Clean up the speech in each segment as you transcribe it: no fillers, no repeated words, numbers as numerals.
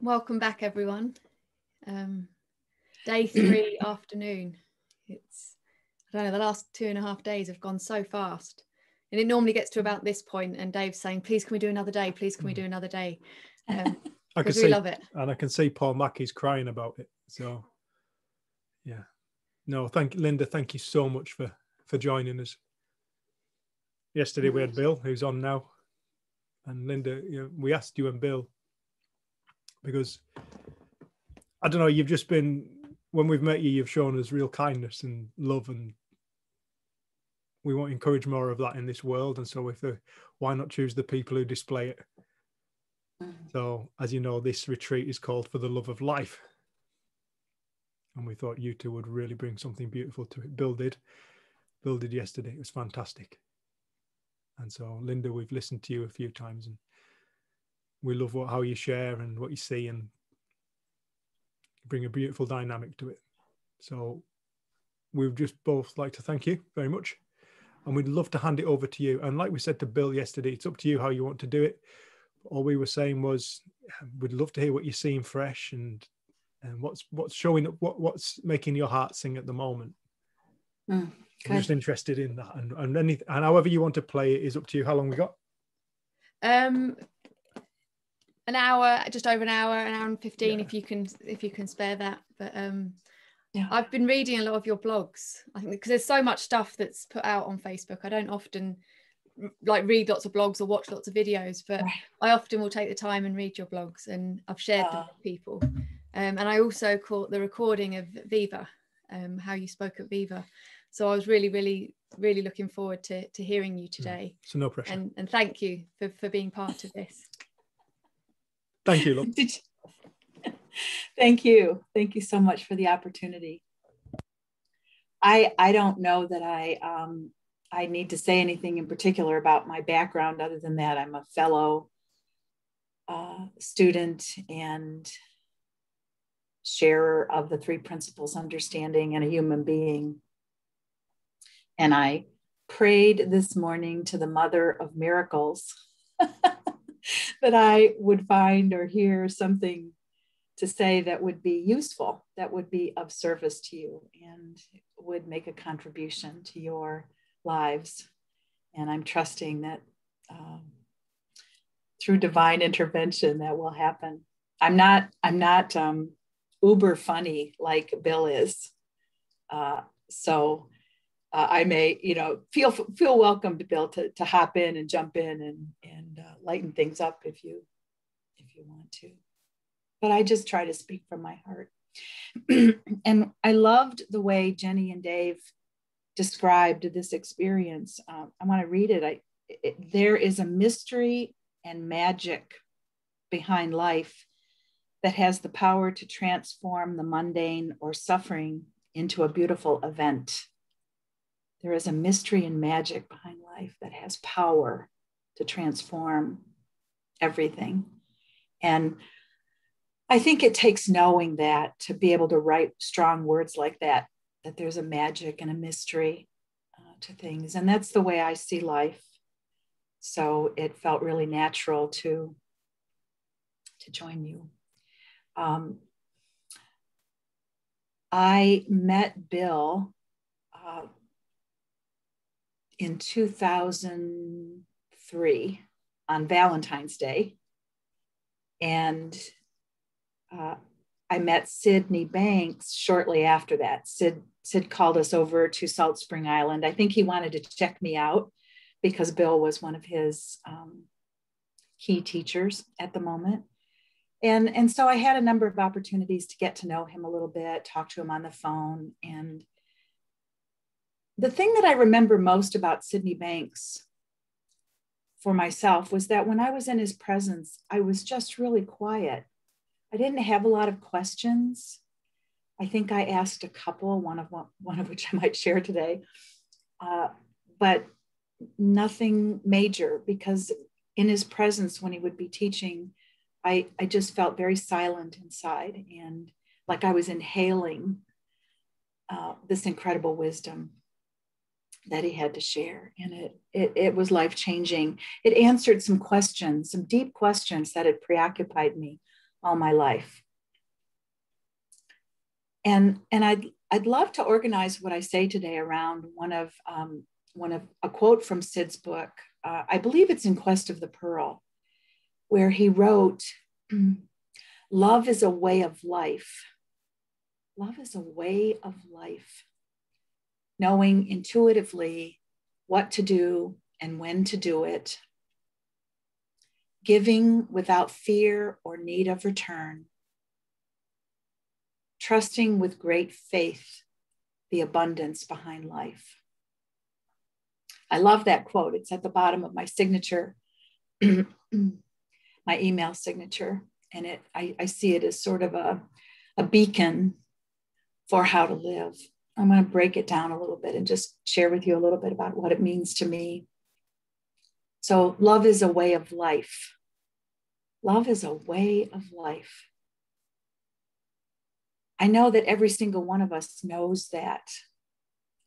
Welcome back, everyone. Day 3 afternoon. I don't know, the last 2.5 days have gone so fast. And it normally gets to about this point and Dave's saying, please, can we do another day? Please, can we do another day? Because we love it. And I can see Paul Mackey's crying about it. So, yeah. No, Linda, thank you so much for joining us. Yesterday we had Bill, who's on now. And Linda, we asked you and Bill, because I don't know, you've just been, when we've met you, you've shown us real kindness and love, and we want to encourage more of that in this world. And so why not choose the people who display it? So, as you know, this retreat is called For the Love of Life. And we thought you two would really bring something beautiful to it. Bill did yesterday. It was fantastic. And so, Linda, we've listened to you a few times, and we love how you share and what you see, and bring a beautiful dynamic to it. So we'd just both like to thank you very much. And we'd love to hand it over to you. And like we said to Bill yesterday, it's up to you how you want to do it. All we were saying was, we'd love to hear what you're seeing fresh and what's showing up, what's making your heart sing at the moment. I'm just interested in that. And however you want to play it is up to you. How long we got? An hour, just over an hour and 15, if you can spare that. But yeah. I've been reading a lot of your blogs, I think, because there's so much stuff that's put out on Facebook. I don't often read lots of blogs or watch lots of videos, but right. I often will take the time and read your blogs, and I've shared them with people. And I also caught the recording of Viva, how you spoke at Viva. So I was really, really, really looking forward to hearing you today. So no pressure. And thank you for being part of this. Thank you, love. Thank you. Thank you so much for the opportunity. I don't know that I need to say anything in particular about my background other than that I'm a fellow student and sharer of the 3 principles, understanding, and a human being. And I prayed this morning to the Mother of Miracles that I would find or hear something to say that would be useful, that would be of service to you and would make a contribution to your lives. And I'm trusting that through divine intervention that will happen. I'm not uber funny like Bill is. So I may, feel welcome to Bill to hop in and jump in and lighten things up if you want to. But I just try to speak from my heart. And I loved the way Jenny and Dave described this experience. I want to read it. There is a mystery and magic behind life that has the power to transform the mundane or suffering into a beautiful event. There is a mystery and magic behind life that has power to transform everything. And I think it takes knowing that to be able to write strong words like that there's a magic and a mystery to things. And that's the way I see life. So it felt really natural to join you. I met Bill in 2003 on Valentine's Day. And I met Sydney Banks shortly after that. Sid called us over to Salt Spring Island. I think he wanted to check me out because Bill was one of his key teachers at the moment. And so I had a number of opportunities to get to know him a little bit, talk to him on the phone. And the thing that I remember most about Sydney Banks for myself was that when I was in his presence, I was just really quiet. I didn't have a lot of questions. I think I asked a couple, one of which I might share today, but nothing major, because in his presence, when he would be teaching, I just felt very silent inside and like I was inhaling this incredible wisdom that he had to share. And it was life-changing. It answered some questions, some deep questions that had preoccupied me all my life. And I'd love to organize what I say today around one of a quote from Sid's book. I believe it's In Quest of the Pearl, where he wrote, "Love is a way of life. Love is a way of life. Knowing intuitively what to do and when to do it. Giving without fear or need of return. Trusting with great faith the abundance behind life." I love that quote. It's at the bottom of my signature, my email signature. And I see it as sort of a beacon for how to live. I'm going to break it down a little bit and just share with you a little bit about what it means to me. So love is a way of life. Love is a way of life. I know that every single one of us knows that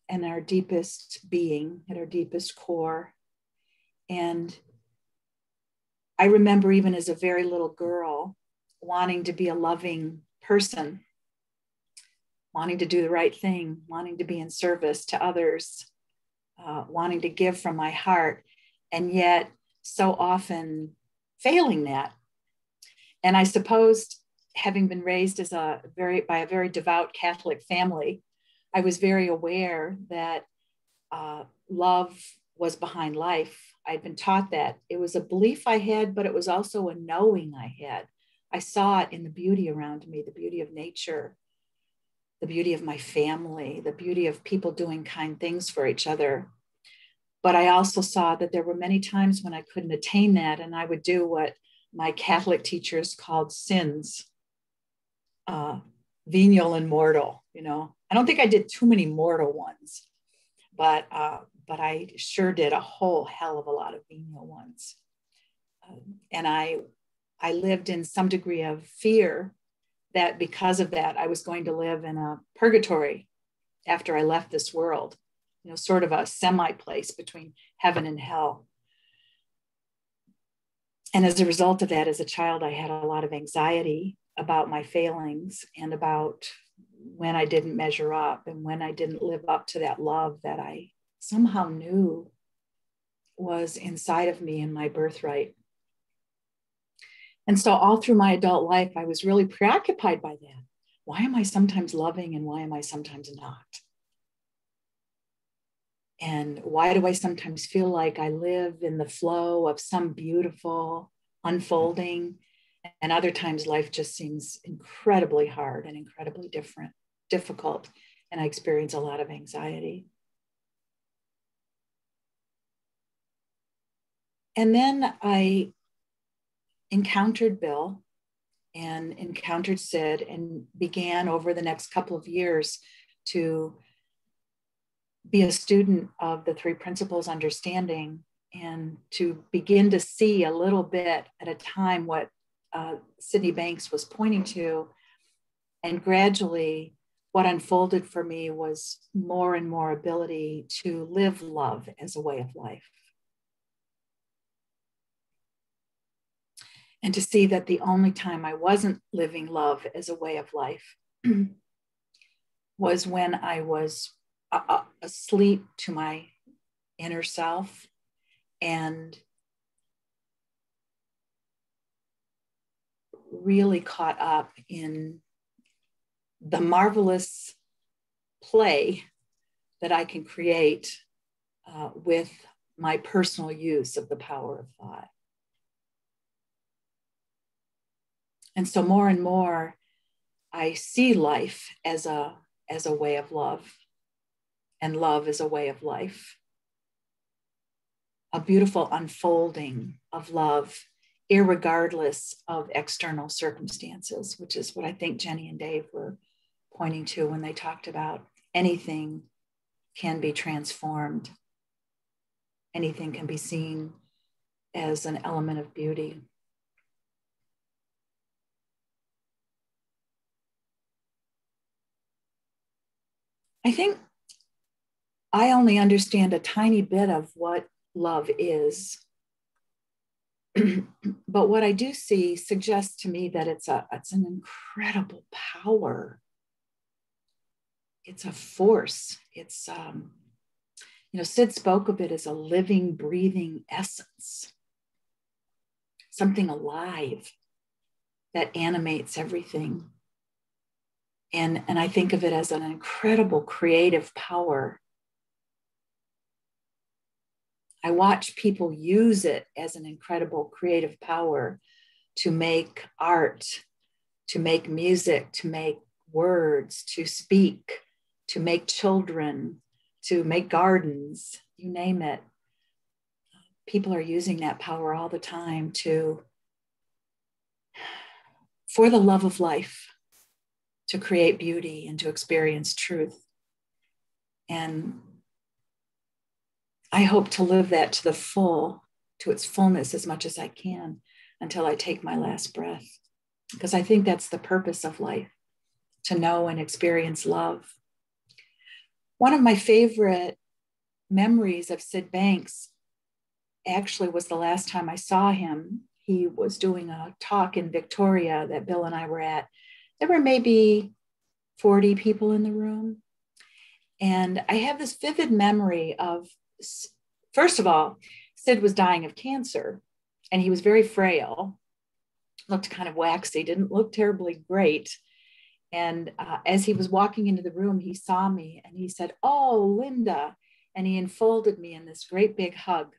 in our deepest being, at our deepest core. And I remember even as a very little girl wanting to be a loving person, wanting to do the right thing, wanting to be in service to others, wanting to give from my heart, and yet so often failing that. And I suppose, having been raised by a very devout Catholic family, I was very aware that love was behind life. I'd been taught that. It was a belief I had, but it was also a knowing I had. I saw it in the beauty around me, the beauty of nature, the beauty of my family, the beauty of people doing kind things for each other. But I also saw that there were many times when I couldn't attain that, and I would do what my Catholic teachers called sins, venial and mortal. I don't think I did too many mortal ones, but I sure did a whole hell of a lot of venial ones. And I lived in some degree of fear that because of that, I was going to live in a purgatory after I left this world, sort of a semi-place between heaven and hell. And as a result of that, as a child, I had a lot of anxiety about my failings and about when I didn't measure up and when I didn't live up to that love that I somehow knew was inside of me and my birthright. And so all through my adult life, I was really preoccupied by that. Why am I sometimes loving and why am I sometimes not? And why do I sometimes feel like I live in the flow of some beautiful unfolding, and other times life just seems incredibly hard and incredibly difficult, and I experience a lot of anxiety. And then I encountered Bill and encountered Sid and began over the next couple of years to be a student of the three principles understanding and to begin to see a little bit at a time what Sydney Banks was pointing to. And gradually what unfolded for me was more and more ability to live love as a way of life. And to see that the only time I wasn't living love as a way of life was when I was asleep to my inner self and really caught up in the marvelous play that I can create with my personal use of the power of thought. And so more and more, I see life as a way of love, and love is a way of life. A beautiful unfolding of love, irregardless of external circumstances, which is what I think Jenny and Dave were pointing to when they talked about anything can be transformed. Anything can be seen as an element of beauty. I think I only understand a tiny bit of what love is. But what I do see suggests to me that it's an incredible power. It's a force. It's, Sid spoke of it as a living, breathing essence, something alive that animates everything. And I think of it as an incredible creative power. I watch people use it as an incredible creative power to make art, to make music, to make words, to speak, to make children, to make gardens, you name it. People are using that power all the time for the love of life, to create beauty and to experience truth. And I hope to live that to its fullness as much as I can until I take my last breath. Because I think that's the purpose of life, to know and experience love. One of my favorite memories of Sid Banks actually was the last time I saw him. He was doing a talk in Victoria that Bill and I were at. There were maybe 40 people in the room. And I have this vivid memory of, first of all, Sid was dying of cancer and he was very frail, looked kind of waxy, didn't look terribly great. And as he was walking into the room, he saw me and he said, "Oh, Linda." And he enfolded me in this great big hug.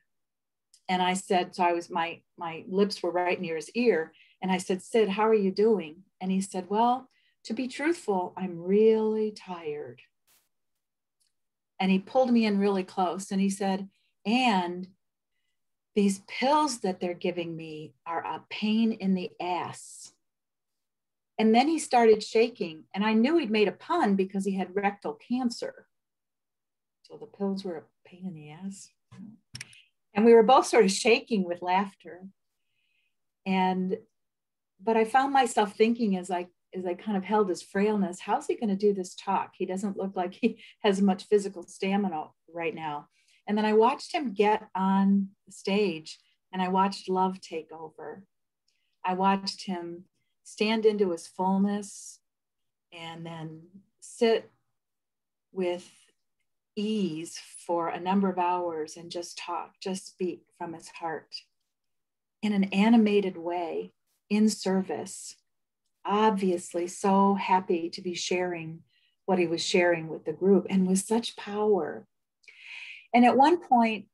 And I said, so my lips were right near his ear. And I said, "Sid, how are you doing?" And he said, "Well, to be truthful, I'm really tired." And he pulled me in really close and he said, "And these pills that they're giving me are a pain in the ass." And then he started shaking, and I knew he'd made a pun because he had rectal cancer. So the pills were a pain in the ass. And we were both sort of shaking with laughter. But I found myself thinking as I kind of held his frailness, how's he going to do this talk? He doesn't look like he has much physical stamina right now. And then I watched him get on the stage and I watched love take over. I watched him stand into his fullness and then sit with ease for a number of hours and just talk, just speak from his heart in an animated way, in service, obviously so happy to be sharing what he was sharing with the group and with such power. And at one point,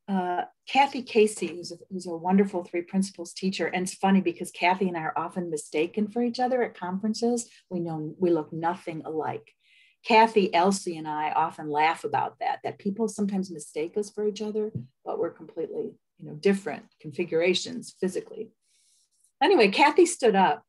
Kathy Casey, who's a wonderful 3 Principles teacher, and it's funny because Kathy and I are often mistaken for each other at conferences. We look nothing alike. Kathy, Elsie, and I often laugh about that people sometimes mistake us for each other, but we're completely, different configurations physically. Anyway, Kathy stood up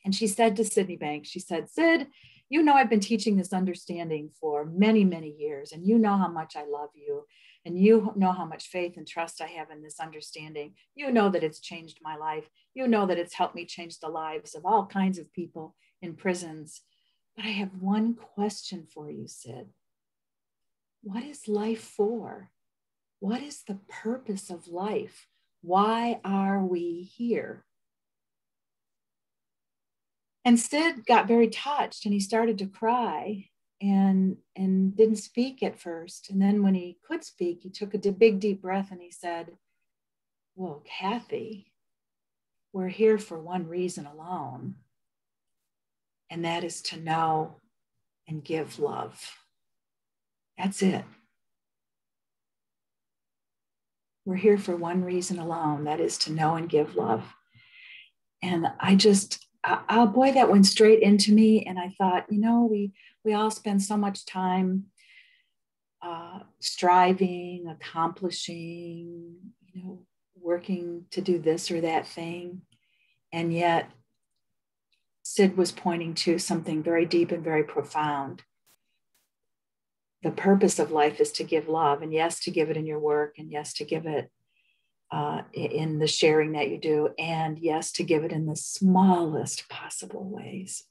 and she said to Sydney Banks, she said, "Sid, I've been teaching this understanding for many, many years, and you know how much I love you, and you know how much faith and trust I have in this understanding. You know that it's changed my life. You know that it's helped me change the lives of all kinds of people in prisons. But I have one question for you, Sid. What is life for? What is the purpose of life? Why are we here?" And Sid got very touched and he started to cry and didn't speak at first. And then when he could speak, he took a big, deep breath and he said, "Well, Kathy, we're here for one reason alone, and that is to know and give love. That's it. We're here for one reason alone, that is to know and give love." And boy, that went straight into me. And I thought, we all spend so much time striving, accomplishing, working to do this or that thing. And yet Sid was pointing to something very deep and very profound. The purpose of life is to give love, and yes, to give it in your work, and yes, to give it in the sharing that you do, and yes, to give it in the smallest possible ways.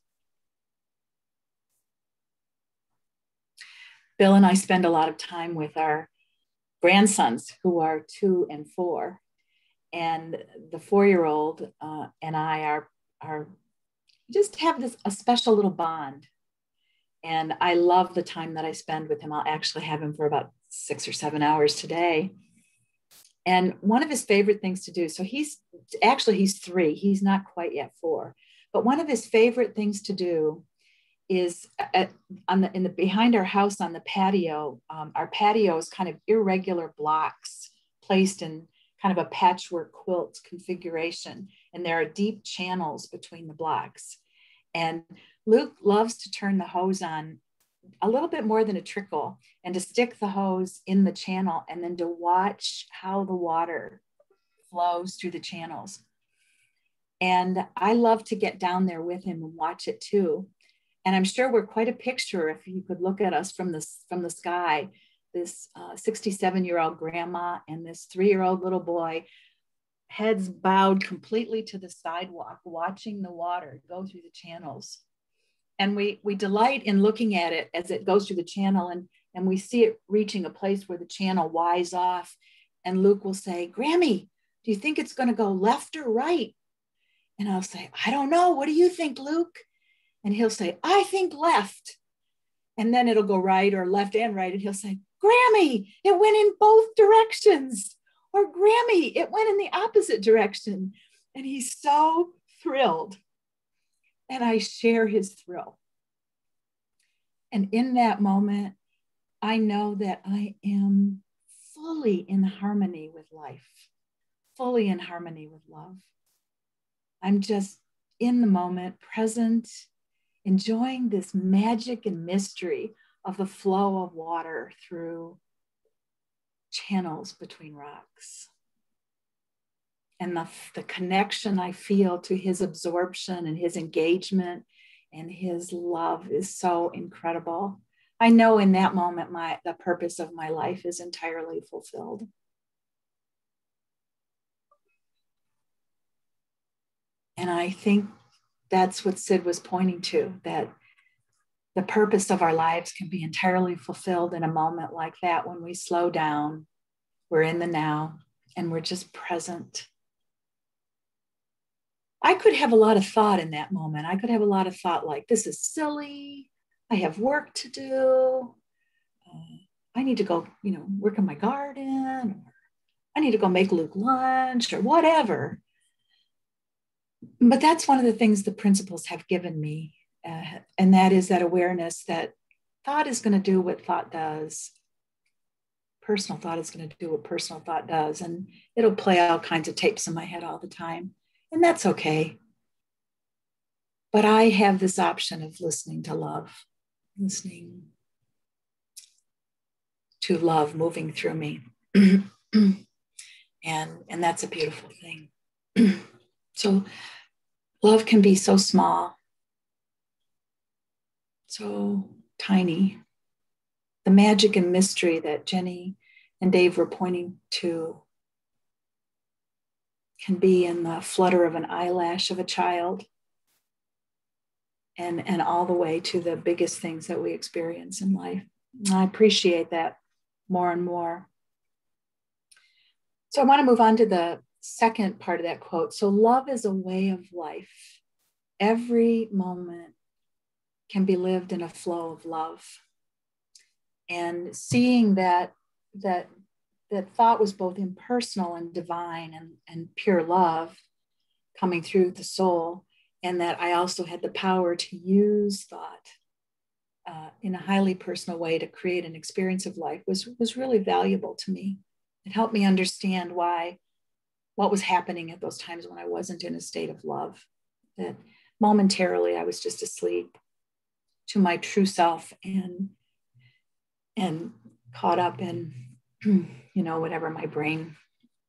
Bill and I spend a lot of time with our grandsons who are 2 and 4. And the 4-year-old and I are just have a special little bond. And I love the time that I spend with him. I'll actually have him for about 6 or 7 hours today. And one of his favorite things to do, so he's 3, he's not quite yet 4, but one of his favorite things to do is behind our house on the patio. Our patio is kind of irregular blocks placed in kind of a patchwork quilt configuration. And there are deep channels between the blocks. And Luke loves to turn the hose on a little bit more than a trickle and to stick the hose in the channel and then to watch how the water flows through the channels. And I love to get down there with him and watch it too. And I'm sure we're quite a picture if you could look at us from the sky, this 67-year-old grandma and this 3-year-old little boy, heads bowed completely to the sidewalk, watching the water go through the channels. And we delight in looking at it as it goes through the channel, and we see it reaching a place where the channel wides off. And Luke will say, "Grammy, do you think it's going to go left or right?" And I'll say, "I don't know. What do you think, Luke?" And he'll say, "I think left." And then it'll go right or left and right. And he'll say, "Grammy, it went in both directions." Or, "Grammy, it went in the opposite direction." And he's so thrilled. And I share his thrill. And in that moment, I know that I am fully in harmony with life, fully in harmony with love. I'm just in the moment, present, enjoying this magic and mystery of the flow of water through channels between rocks. And the connection I feel to his absorption and his engagement and his love is so incredible. I know in that moment, the purpose of my life is entirely fulfilled. And I think that's what Sid was pointing to, that the purpose of our lives can be entirely fulfilled in a moment like that when we slow down, we're in the now, and we're just present. I could have a lot of thought in that moment. I could have a lot of thought like, this is silly. I have work to do. I need to go, work in my garden. Or I need to go make Luke lunch or whatever. But that's one of the things the principles have given me. And that is that awareness that thought is going to do what thought does. Personal thought is going to do what personal thought does. And it'll play all kinds of tapes in my head all the time. And that's okay. But I have this option of listening to love, listening to love moving through me. and that's a beautiful thing. So love can be so small, so tiny. The magic and mystery that Jenny and Dave were pointing to can be in the flutter of an eyelash of a child and all the way to the biggest things that we experience in life. And I appreciate that more and more. So I want to move on to the second part of that quote. So love is a way of life. Every moment can be lived in a flow of love. And seeing that thought was both impersonal and divine and pure love coming through the soul, and that I also had the power to use thought in a highly personal way to create an experience of life was really valuable to me. It helped me understand what was happening at those times when I wasn't in a state of love, that momentarily I was just asleep to my true self and caught up in whatever my brain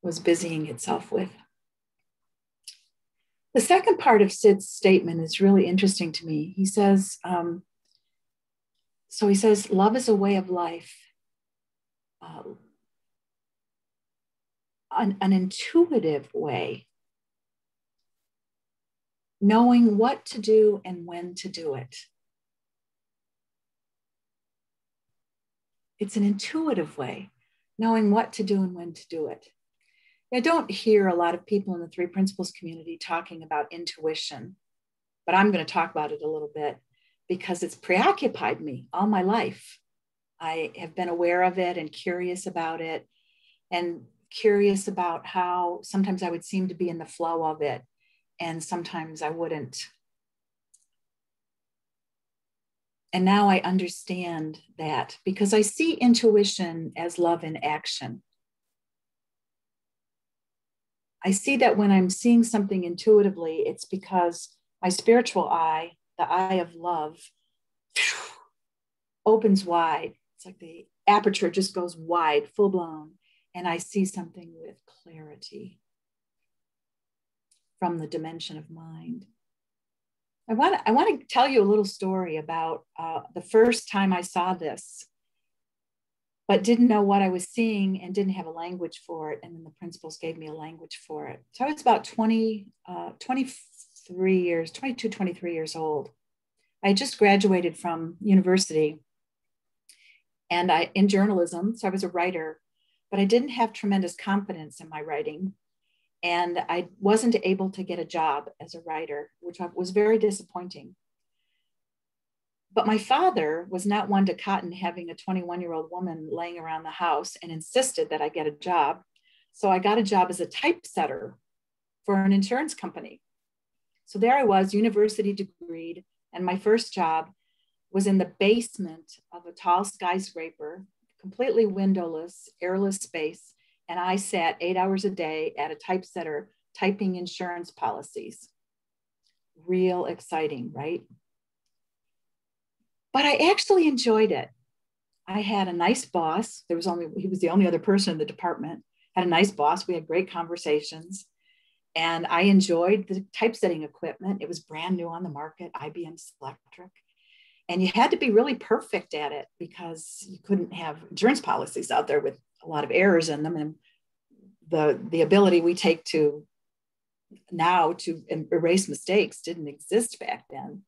was busying itself with. The second part of Sid's statement is really interesting to me. He says, love is a way of life, an intuitive way, knowing what to do and when to do it. It's an intuitive way, knowing what to do and when to do it. I don't hear a lot of people in the Three Principles community talking about intuition, but I'm going to talk about it a little bit because it's preoccupied me all my life. I have been aware of it and curious about it, and curious about how sometimes I would seem to be in the flow of it, and sometimes I wouldn't. And now I understand that because I see intuition as love in action. I see that when I'm seeing something intuitively, it's because my spiritual eye, the eye of love, opens wide. It's like the aperture just goes wide, full blown. And I see something with clarity from the dimension of mind. I want to tell you a little story about the first time I saw this, but didn't know what I was seeing and didn't have a language for it. And then the principles gave me a language for it. So I was about 23 years old. I had just graduated from university and in journalism. So I was a writer, but I didn't have tremendous confidence in my writing. And I wasn't able to get a job as a writer, which was very disappointing. But my father was not one to cotton having a 21-year-old woman laying around the house and insisted that I get a job. So I got a job as a typesetter for an insurance company. So there I was, university degreed, and my first job was in the basement of a tall skyscraper, completely windowless, airless space. And I sat 8 hours a day at a typesetter typing insurance policies. Real exciting, right? But I actually enjoyed it. I had a nice boss. He was the only other person in the department. Had a nice boss. We had great conversations. And I enjoyed the typesetting equipment. It was brand new on the market, IBM Selectric. And you had to be really perfect at it because you couldn't have insurance policies out there with a lot of errors in them. And the ability we take to now to erase mistakes didn't exist back then.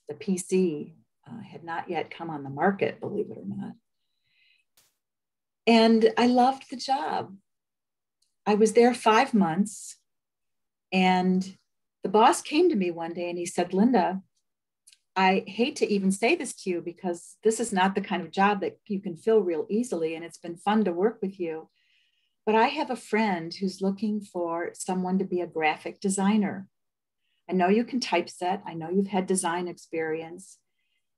The PC had not yet come on the market, believe it or not. And I loved the job. I was there 5 months, and the boss came to me one day and he said, Linda, I hate to even say this to you because this is not the kind of job that you can fill real easily, and it's been fun to work with you. But I have a friend who's looking for someone to be a graphic designer. I know you can typeset. I know you've had design experience.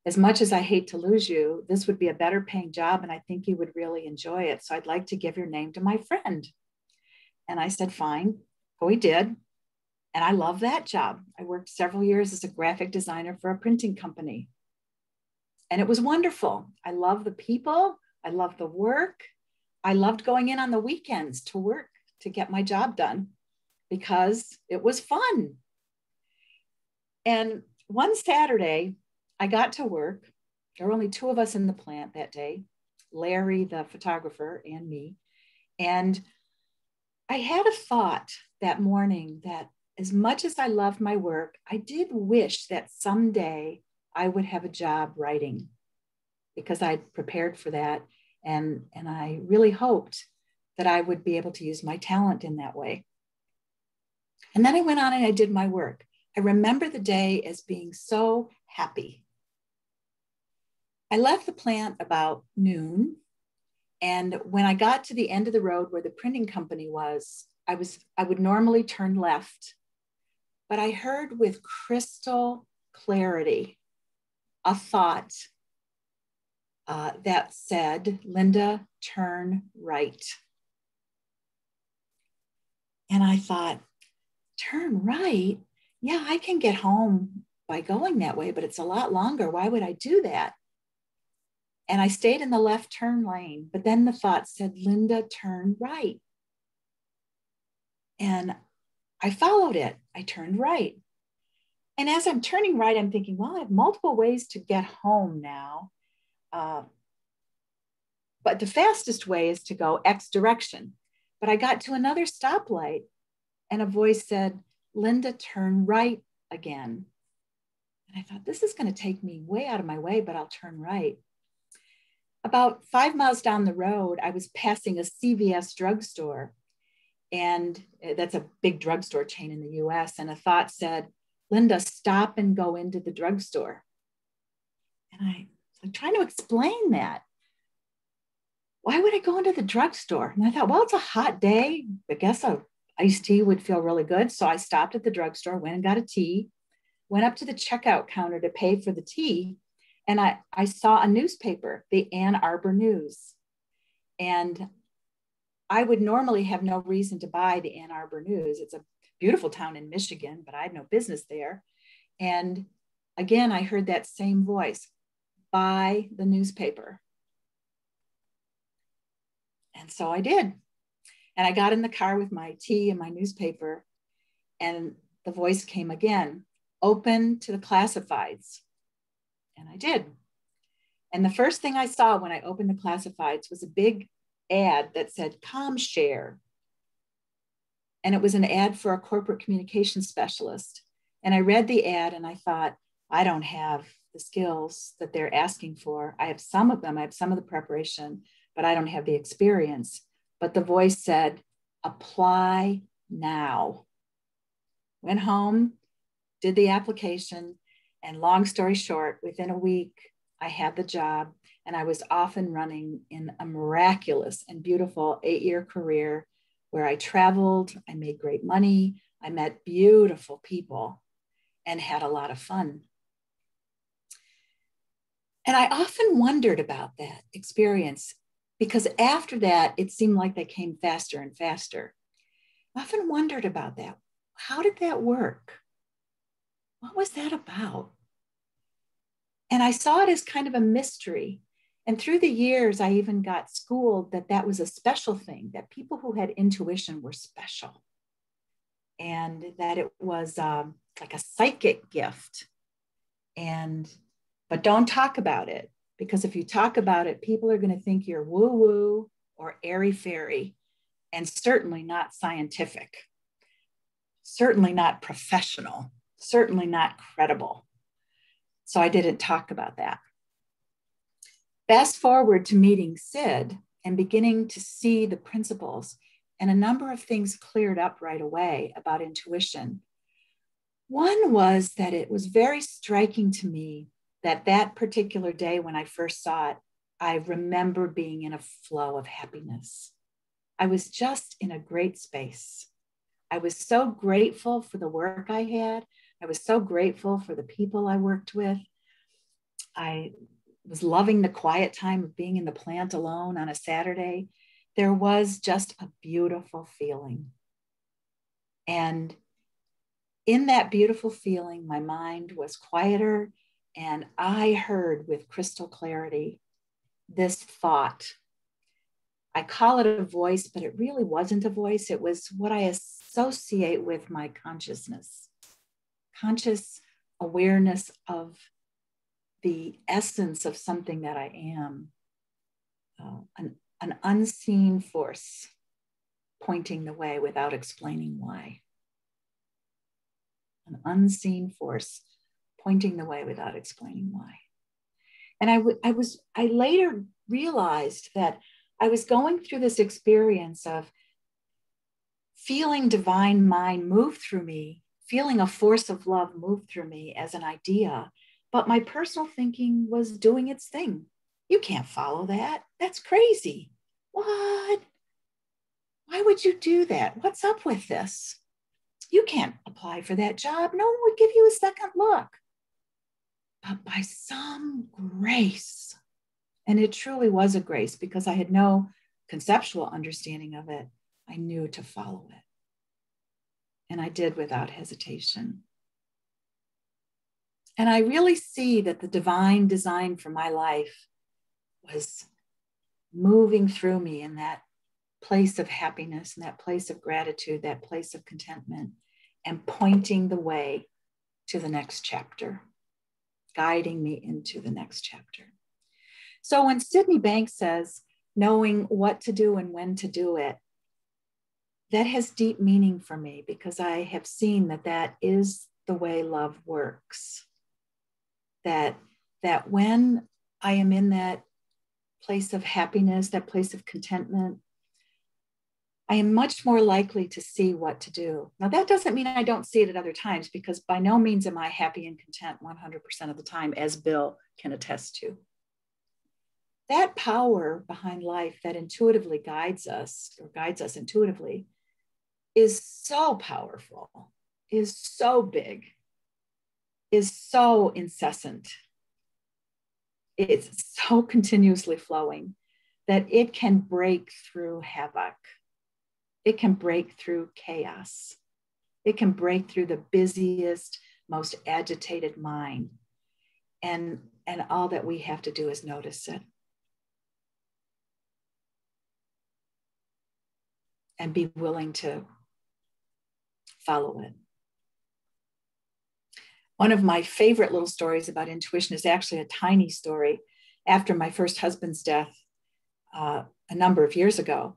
As much as I hate to lose you, this would be a better paying job, and I think you would really enjoy it. So I'd like to give your name to my friend. And I said, fine. So he did. And I love that job. I worked several years as a graphic designer for a printing company. And it was wonderful. I love the people. I love the work. I loved going in on the weekends to work to get my job done because it was fun. And one Saturday, I got to work. There were only 2 of us in the plant that day, Larry, the photographer, and me. And I had a thought that morning that as much as I loved my work, I did wish that someday I would have a job writing because I'd prepared for that. And I really hoped that I would be able to use my talent in that way. And then I went on and I did my work. I remember the day as being so happy. I left the plant about noon. And when I got to the end of the road where the printing company was, I would normally turn left, but I heard with crystal clarity a thought that said, Linda, turn right. And I thought, turn right? Yeah, I can get home by going that way, but it's a lot longer. Why would I do that? And I stayed in the left turn lane, but then the thought said, Linda, turn right. And I followed it. I turned right. And as I'm turning right, I'm thinking, well, I have multiple ways to get home now. But the fastest way is to go X direction. But I got to another stoplight and a voice said, Linda, turn right again. And I thought, this is going to take me way out of my way, but I'll turn right. About 5 miles down the road, I was passing a CVS drugstore. And that's a big drugstore chain in the US. And a thought said, Linda, stop and go into the drugstore. And I'm trying to explain that. Why would I go into the drugstore? And I thought, well, it's a hot day. I guess a iced tea would feel really good. So I stopped at the drugstore, went and got a tea, went up to the checkout counter to pay for the tea. And I saw a newspaper, the Ann Arbor News. And I would normally have no reason to buy the Ann Arbor News. It's a beautiful town in Michigan, but I had no business there. And again, I heard that same voice, buy the newspaper. And so I did. And I got in the car with my tea and my newspaper, and the voice came again, open to the classifieds. And I did. And the first thing I saw when I opened the classifieds was a big ad that said ComShare. And it was an ad for a corporate communications specialist. And I read the ad and I thought, I don't have the skills that they're asking for. I have some of them, I have some of the preparation, but I don't have the experience. But the voice said, apply now. Went home, did the application, and long story short, within a week, I had the job, and I was off and running in a miraculous and beautiful 8-year career where I traveled, I made great money, I met beautiful people, and had a lot of fun. And I often wondered about that experience, because after that, it seemed like they came faster and faster. I often wondered about that. How did that work? What was that about? And I saw it as kind of a mystery. And through the years, I even got schooled that that was a special thing, that people who had intuition were special. And that it was like a psychic gift. But don't talk about it, because if you talk about it, people are going to think you're woo-woo or airy-fairy, and certainly not scientific, certainly not professional, certainly not credible. So I didn't talk about that. Fast forward to meeting Sid and beginning to see the principles, and a number of things cleared up right away about intuition. One was that it was very striking to me that that particular day when I first saw it, I remember being in a flow of happiness. I was just in a great space. I was so grateful for the work I had. I was so grateful for the people I worked with. I was loving the quiet time of being in the plant alone on a Saturday. There was just a beautiful feeling. And in that beautiful feeling, my mind was quieter, and I heard with crystal clarity this thought. I call it a voice, but it really wasn't a voice. It was what I associate with my consciousness, conscious awareness of the essence of something that I am, an unseen force pointing the way without explaining why. An unseen force pointing the way without explaining why. And I later realized that I was going through this experience of feeling divine mind move through me, feeling a force of love move through me as an idea, but my personal thinking was doing its thing. You can't follow that. That's crazy. What? Why would you do that? What's up with this? You can't apply for that job. No one would give you a second look. But by some grace, and it truly was a grace because I had no conceptual understanding of it, I knew to follow it. And I did without hesitation. And I really see that the divine design for my life was moving through me in that place of happiness, and that place of gratitude, that place of contentment, and pointing the way to the next chapter, guiding me into the next chapter. So when Sydney Banks says, knowing what to do and when to do it, that has deep meaning for me because I have seen that that is the way love works. That when I am in that place of happiness, that place of contentment, I am much more likely to see what to do. Now, that doesn't mean I don't see it at other times, because by no means am I happy and content 100% of the time, as Bill can attest to. That power behind life that intuitively guides us, or guides us intuitively, is so powerful, is so big, is so incessant. It's so continuously flowing that it can break through havoc. It can break through chaos. It can break through the busiest, most agitated mind. And all that we have to do is notice it. And be willing to follow it. One of my favorite little stories about intuition is actually a tiny story. After my first husband's death, a number of years ago,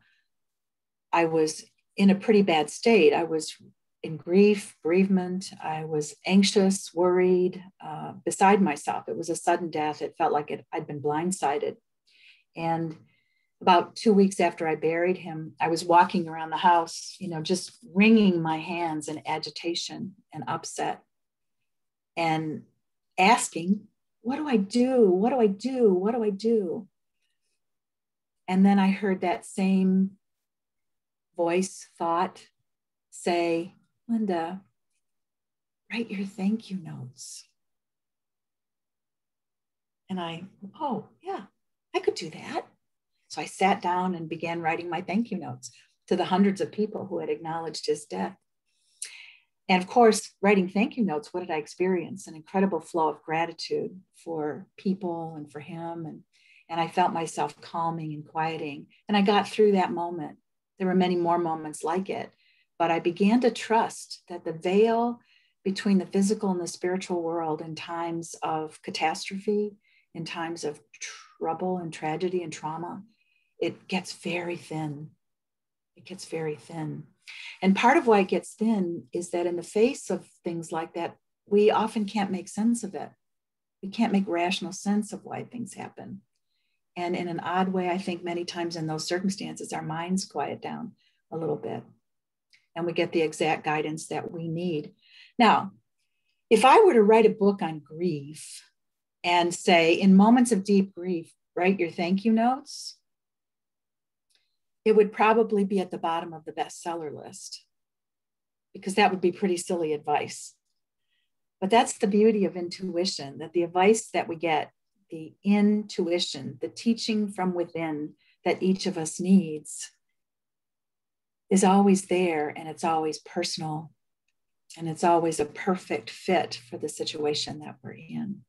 I was in a pretty bad state. I was in grief, bereavement. I was anxious, worried, beside myself. It was a sudden death. It felt like I'd been blindsided. And about 2 weeks after I buried him, I was walking around the house, just wringing my hands in agitation and upset, and asking, what do I do? What do I do? What do I do? And then I heard that same voice, thought, say, Linda, write your thank you notes. And oh yeah, I could do that. So I sat down and began writing my thank you notes to the hundreds of people who had acknowledged his death. And of course, writing thank you notes, what did I experience? An incredible flow of gratitude for people and for him. And I felt myself calming and quieting. And I got through that moment. There were many more moments like it, but I began to trust that the veil between the physical and the spiritual world in times of catastrophe, in times of trouble and tragedy and trauma, it gets very thin. It gets very thin. And part of why it gets thin is that in the face of things like that, we often can't make sense of it. We can't make rational sense of why things happen. And in an odd way, I think many times in those circumstances, our minds quiet down a little bit and we get the exact guidance that we need. Now, if I were to write a book on grief and say, in moments of deep grief, write your thank you notes, it would probably be at the bottom of the bestseller list, because that would be pretty silly advice. But that's the beauty of intuition, that the advice that we get, the intuition, the teaching from within that each of us needs, is always there, and it's always personal, and it's always a perfect fit for the situation that we're in.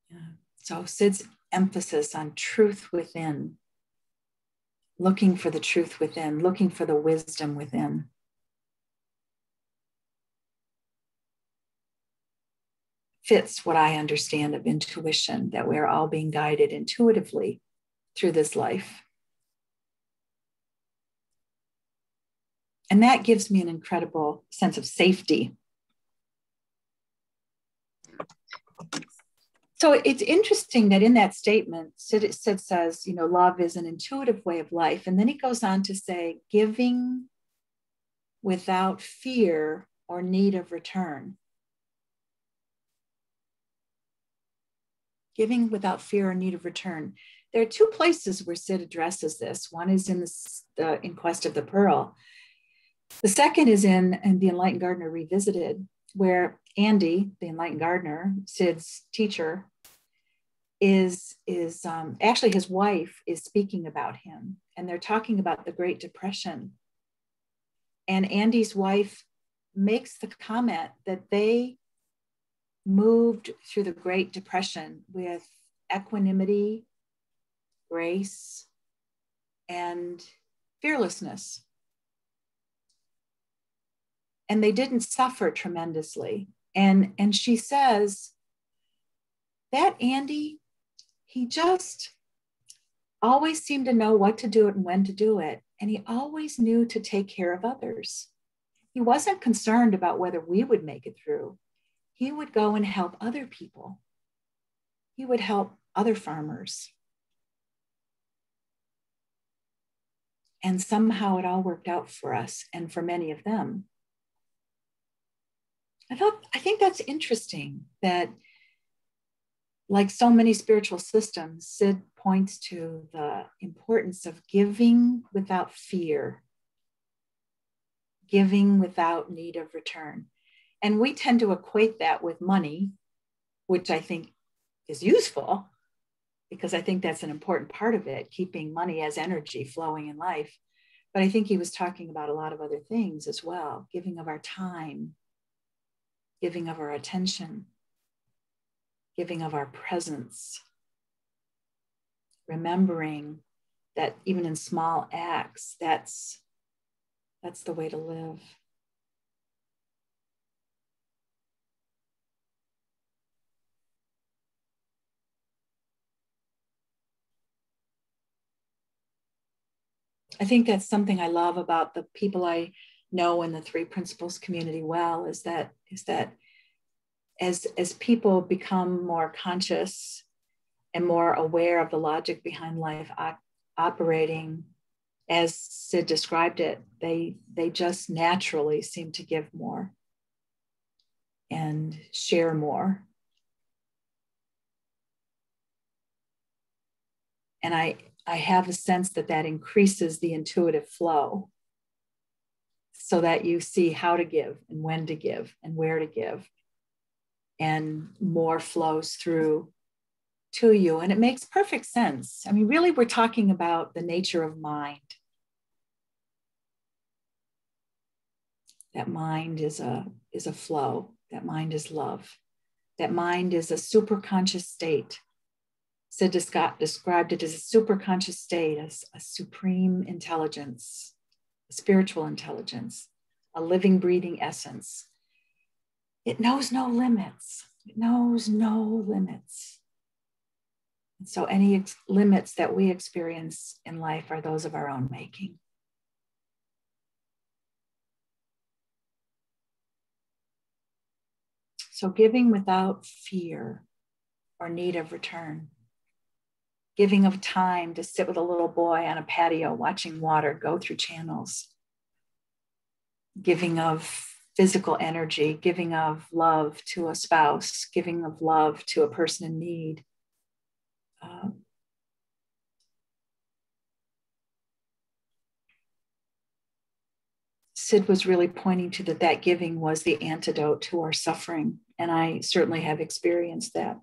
Yeah. So Sid's emphasis on truth within, looking for the truth within, looking for the wisdom within. Fits what I understand of intuition, that we're all being guided intuitively through this life. And that gives me an incredible sense of safety. So it's interesting that in that statement, Sid says, love is an intuitive way of life. And then he goes on to say, giving without fear or need of return. Giving without fear or need of return. There are two places where Sid addresses this. One is in In Quest of the Pearl. The second is in The Enlightened Gardener Revisited, where Andy, the Enlightened Gardener, Sid's teacher, is actually his wife is speaking about him. And they're talking about the Great Depression. And Andy's wife makes the comment that they moved through the Great Depression with equanimity, grace, and fearlessness. And they didn't suffer tremendously. And she says that Andy, he just always seemed to know what to do it and when to do it. And he always knew to take care of others. He wasn't concerned about whether we would make it through. He would go and help other people. He would help other farmers. And somehow it all worked out for us and for many of them. I think that's interesting that, like so many spiritual systems, Sid points to the importance of giving without fear, giving without need of return. And we tend to equate that with money, which I think is useful, because I think that's an important part of it, keeping money as energy flowing in life. But I think he was talking about a lot of other things as well, giving of our time, giving of our attention, giving of our presence, remembering that even in small acts, that's the way to live. I think that's something I love about the people I know in the Three Principles community well, is that as people become more conscious and more aware of the logic behind life operating, as Sid described it, they just naturally seem to give more and share more. And I have a sense that increases the intuitive flow, so that you see how to give and when to give and where to give, and more flows through to you. And it makes perfect sense. I mean, really, we're talking about the nature of mind. That mind is a flow. That mind is love. That mind is a superconscious state. Sid described it as a superconscious state, as a supreme intelligence, a spiritual intelligence, a living, breathing essence. It knows no limits. It knows no limits. And so any limits that we experience in life are those of our own making. So giving without fear or need of return. Giving of time to sit with a little boy on a patio watching water go through channels. Giving of physical energy, giving of love to a spouse, giving of love to a person in need. Sid was really pointing to that giving was the antidote to our suffering. And I certainly have experienced that.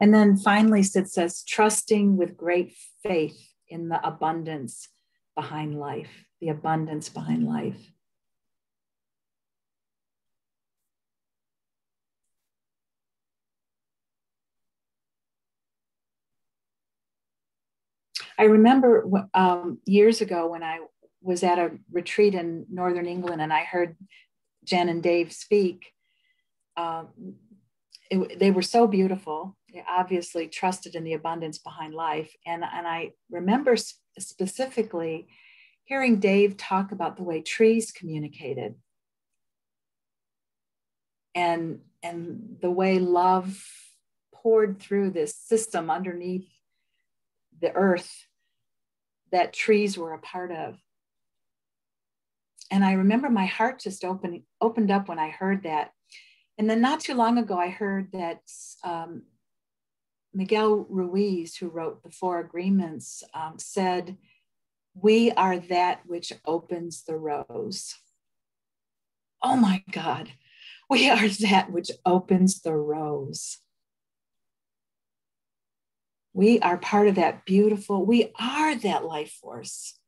And then finally, Sid says, trusting with great faith in the abundance behind life, the abundance behind life. I remember years ago when I was at a retreat in Northern England and I heard Jen and Dave speak. They were so beautiful. They obviously trusted in the abundance behind life. And I remember specifically hearing Dave talk about the way trees communicated and the way love poured through this system underneath the earth that trees were a part of. And I remember my heart just opened up when I heard that. And then not too long ago, I heard that Miguel Ruiz, who wrote the Four Agreements, said, "We are that which opens the rose." Oh my God, we are that which opens the rose. We are part of that beautiful, we are that life force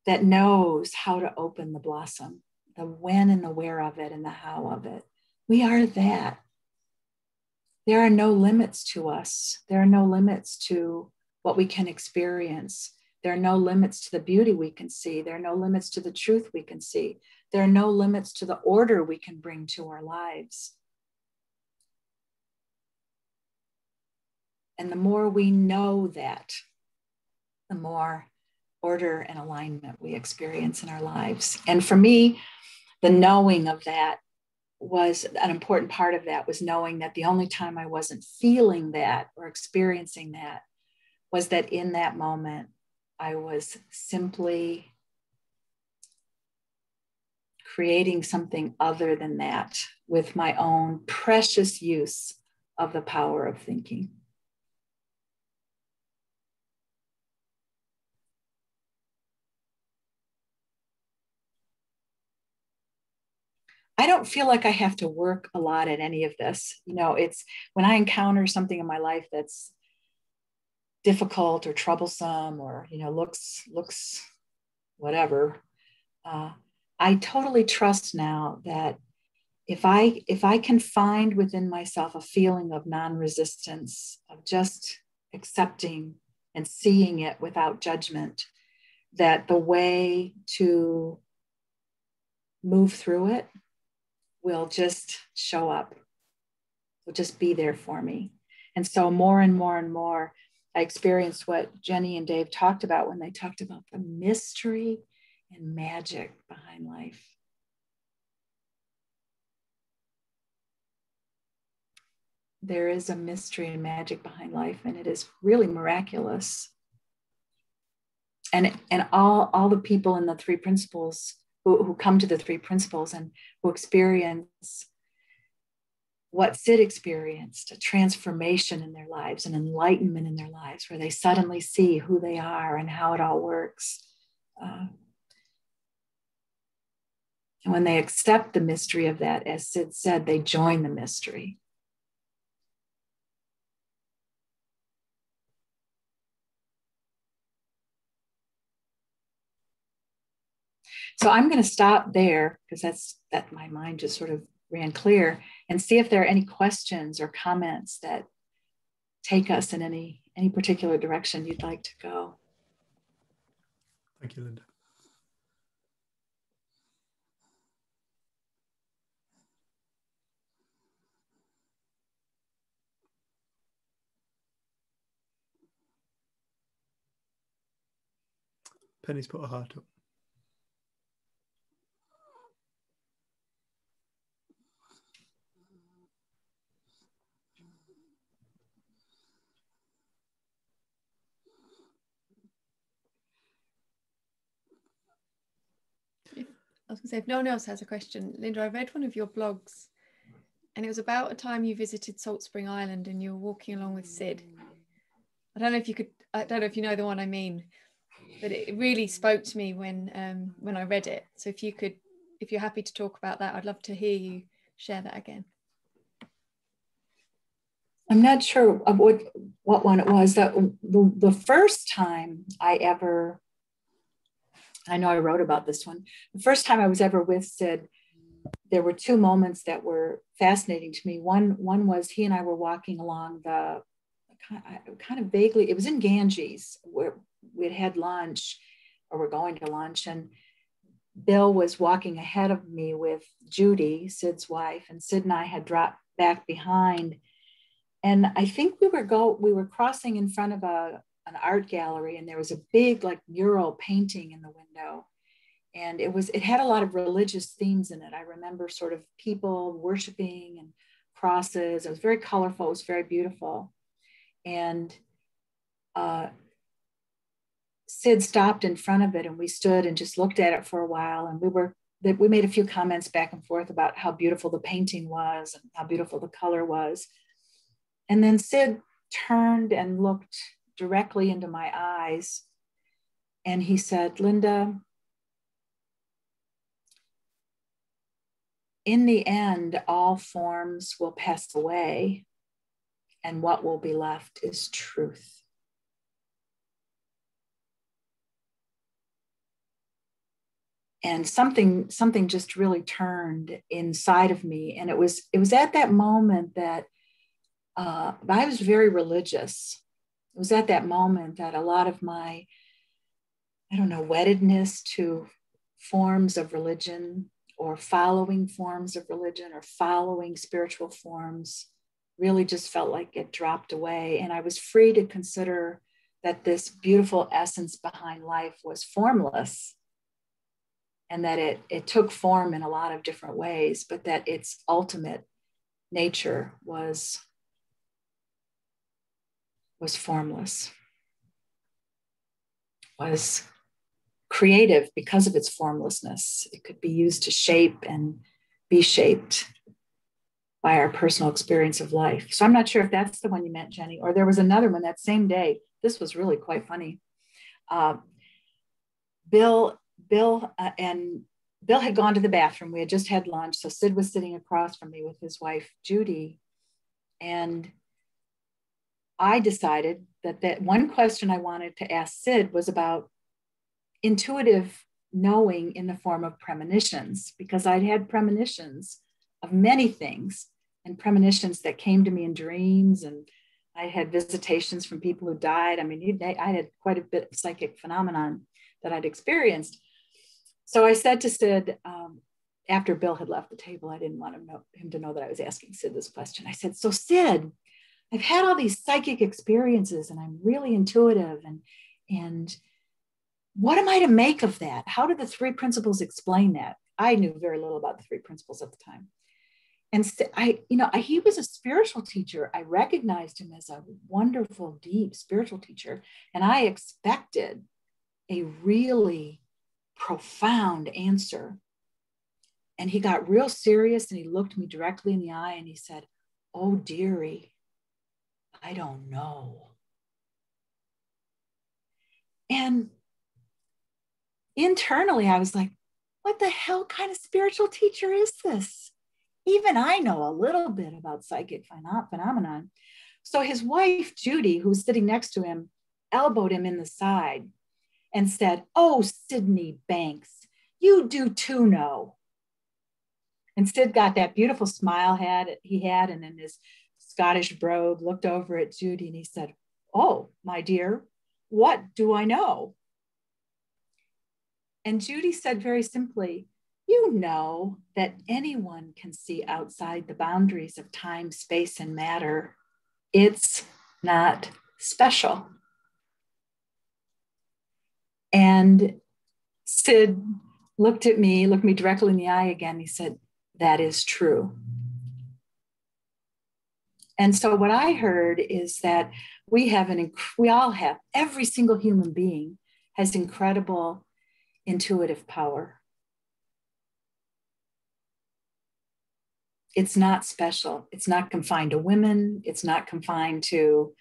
that knows how to open the blossom, the when and the where of it and the how of it. We are that. There are no limits to us. There are no limits to what we can experience. There are no limits to the beauty we can see. There are no limits to the truth we can see. There are no limits to the order we can bring to our lives. And the more we know that, the more order and alignment we experience in our lives. And for me, the knowing of that was an important part of that, was knowing that the only time I wasn't feeling that or experiencing that was that in that moment, I was simply creating something other than that with my own precious use of the power of thinking. I don't feel like I have to work a lot at any of this. You know, it's when I encounter something in my life that's difficult or troublesome or, you know, looks whatever. I totally trust now that if I can find within myself a feeling of non-resistance, of just accepting and seeing it without judgment, that the way to move through it will just show up, will just be there for me. And so more and more and more, I experienced what Jenny and Dave talked about when they talked about the mystery and magic behind life. There is a mystery and magic behind life, and it is really miraculous. And all the people in the three principles who come to the three principles and who experience what Sid experienced, a transformation in their lives, an enlightenment in their lives, where they suddenly see who they are and how it all works. And when they accept the mystery of that, as Sid said, they join the mystery. So I'm going to stop there because that my mind just sort of ran clear, and see if there are any questions or comments that take us in any particular direction you'd like to go. Thank you, Linda. Penny's put a heart up. I was going to say, if no one else has a question, Linda, I read one of your blogs, and it was about a time you visited Salt Spring Island and you were walking along with Sid. I don't know if you know the one I mean, but it really spoke to me when I read it. So if you're happy to talk about that, I'd love to hear you share that again. I'm not sure of what one it was. That the first time I know I wrote about this one. The first time I was ever with Sid, there were two moments that were fascinating to me. One was he and I were walking along the kind of vaguely, it was in Ganges where we'd had lunch, or we're going to lunch, and Bill was walking ahead of me with Judy, Sid's wife, and Sid and I had dropped back behind. And I think we were crossing in front of an art gallery, and there was a big like mural painting in the window, and it had a lot of religious themes in it. I remember sort of people worshiping and crosses. It was very colorful. It was very beautiful. And Sid stopped in front of it, and we stood and just looked at it for a while, and we made a few comments back and forth about how beautiful the painting was and how beautiful the color was. And then Sid turned and looked directly into my eyes, and he said, "Linda, in the end, all forms will pass away, and what will be left is truth." And something just really turned inside of me. And it was at that moment that I was very religious. It was at that moment that a lot of my, weddedness to forms of religion, or following forms of religion, or following spiritual forms, really just felt like it dropped away. And I was free to consider that this beautiful essence behind life was formless, and that it took form in a lot of different ways, but that its ultimate nature was formless. was creative because of its formlessness. It could be used to shape and be shaped by our personal experience of life. So I'm not sure if that's the one you meant, Jenny, or there was another one that same day. This was really quite funny. Bill had gone to the bathroom. We had just had lunch. So Sid was sitting across from me with his wife, Judy. And I decided that one question I wanted to ask Sid was about intuitive knowing in the form of premonitions, because I'd had premonitions of many things and premonitions that came to me in dreams. And I had visitations from people who died. I mean, I had quite a bit of psychic phenomenon that I'd experienced. So I said to Sid, after Bill had left the table, I didn't want him to know that I was asking Sid this question. I said, so Sid, I've had all these psychic experiences and I'm really intuitive. And what am I to make of that? How do the three principles explain that? I knew very little about the three principles at the time. And he was a spiritual teacher. I recognized him as a wonderful, deep spiritual teacher. And I expected a really profound answer. And he got real serious and he looked me directly in the eye and he said, oh, dearie, I don't know. And internally, I was like, what the hell kind of spiritual teacher is this? Even I know a little bit about psychic phenomenon. So his wife, Judy, who was sitting next to him, elbowed him in the side and said, oh, Sidney Banks, you do too know. And Sid got that beautiful smile he had, and in his Scottish brogue looked over at Judy and he said, oh, my dear, what do I know? And Judy said very simply, you know that anyone can see outside the boundaries of time, space, and matter. It's not special. And Sid looked me directly in the eye again. He said, that is true. And so what I heard is that we all have, every single human being has incredible intuitive power. It's not special. It's not confined to women. It's not confined to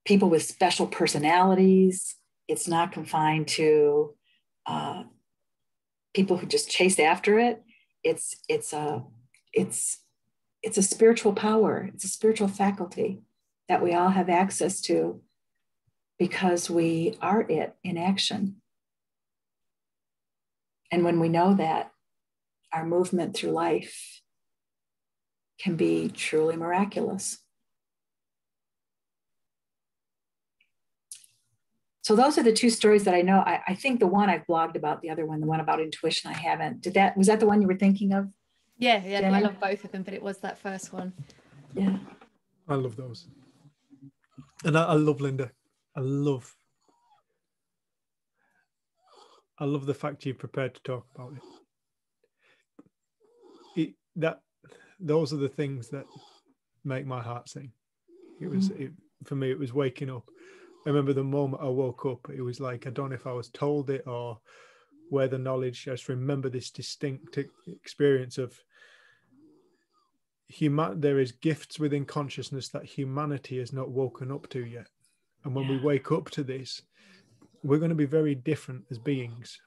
people with special personalities. It's not confined to people who just chase after it. It's a spiritual power. It's a spiritual faculty that we all have access to because we are it in action. And when we know that, our movement through life can be truly miraculous. So those are the two stories that I know. I think the one I've blogged about, the other one, the one about intuition, I haven't. Was that the one you were thinking of? Yeah, I love both of them, but it was that first one. Yeah. I love those. And I love Linda. I love the fact you're prepared to talk about it. Those are the things that make my heart sing. For me, it was waking up. I remember the moment I woke up, it was like, I don't know if I was told it or where the knowledge, I just remember this distinct experience of there is gifts within consciousness that humanity has not woken up to yet. And when we wake up to this, we're going to be very different as beings.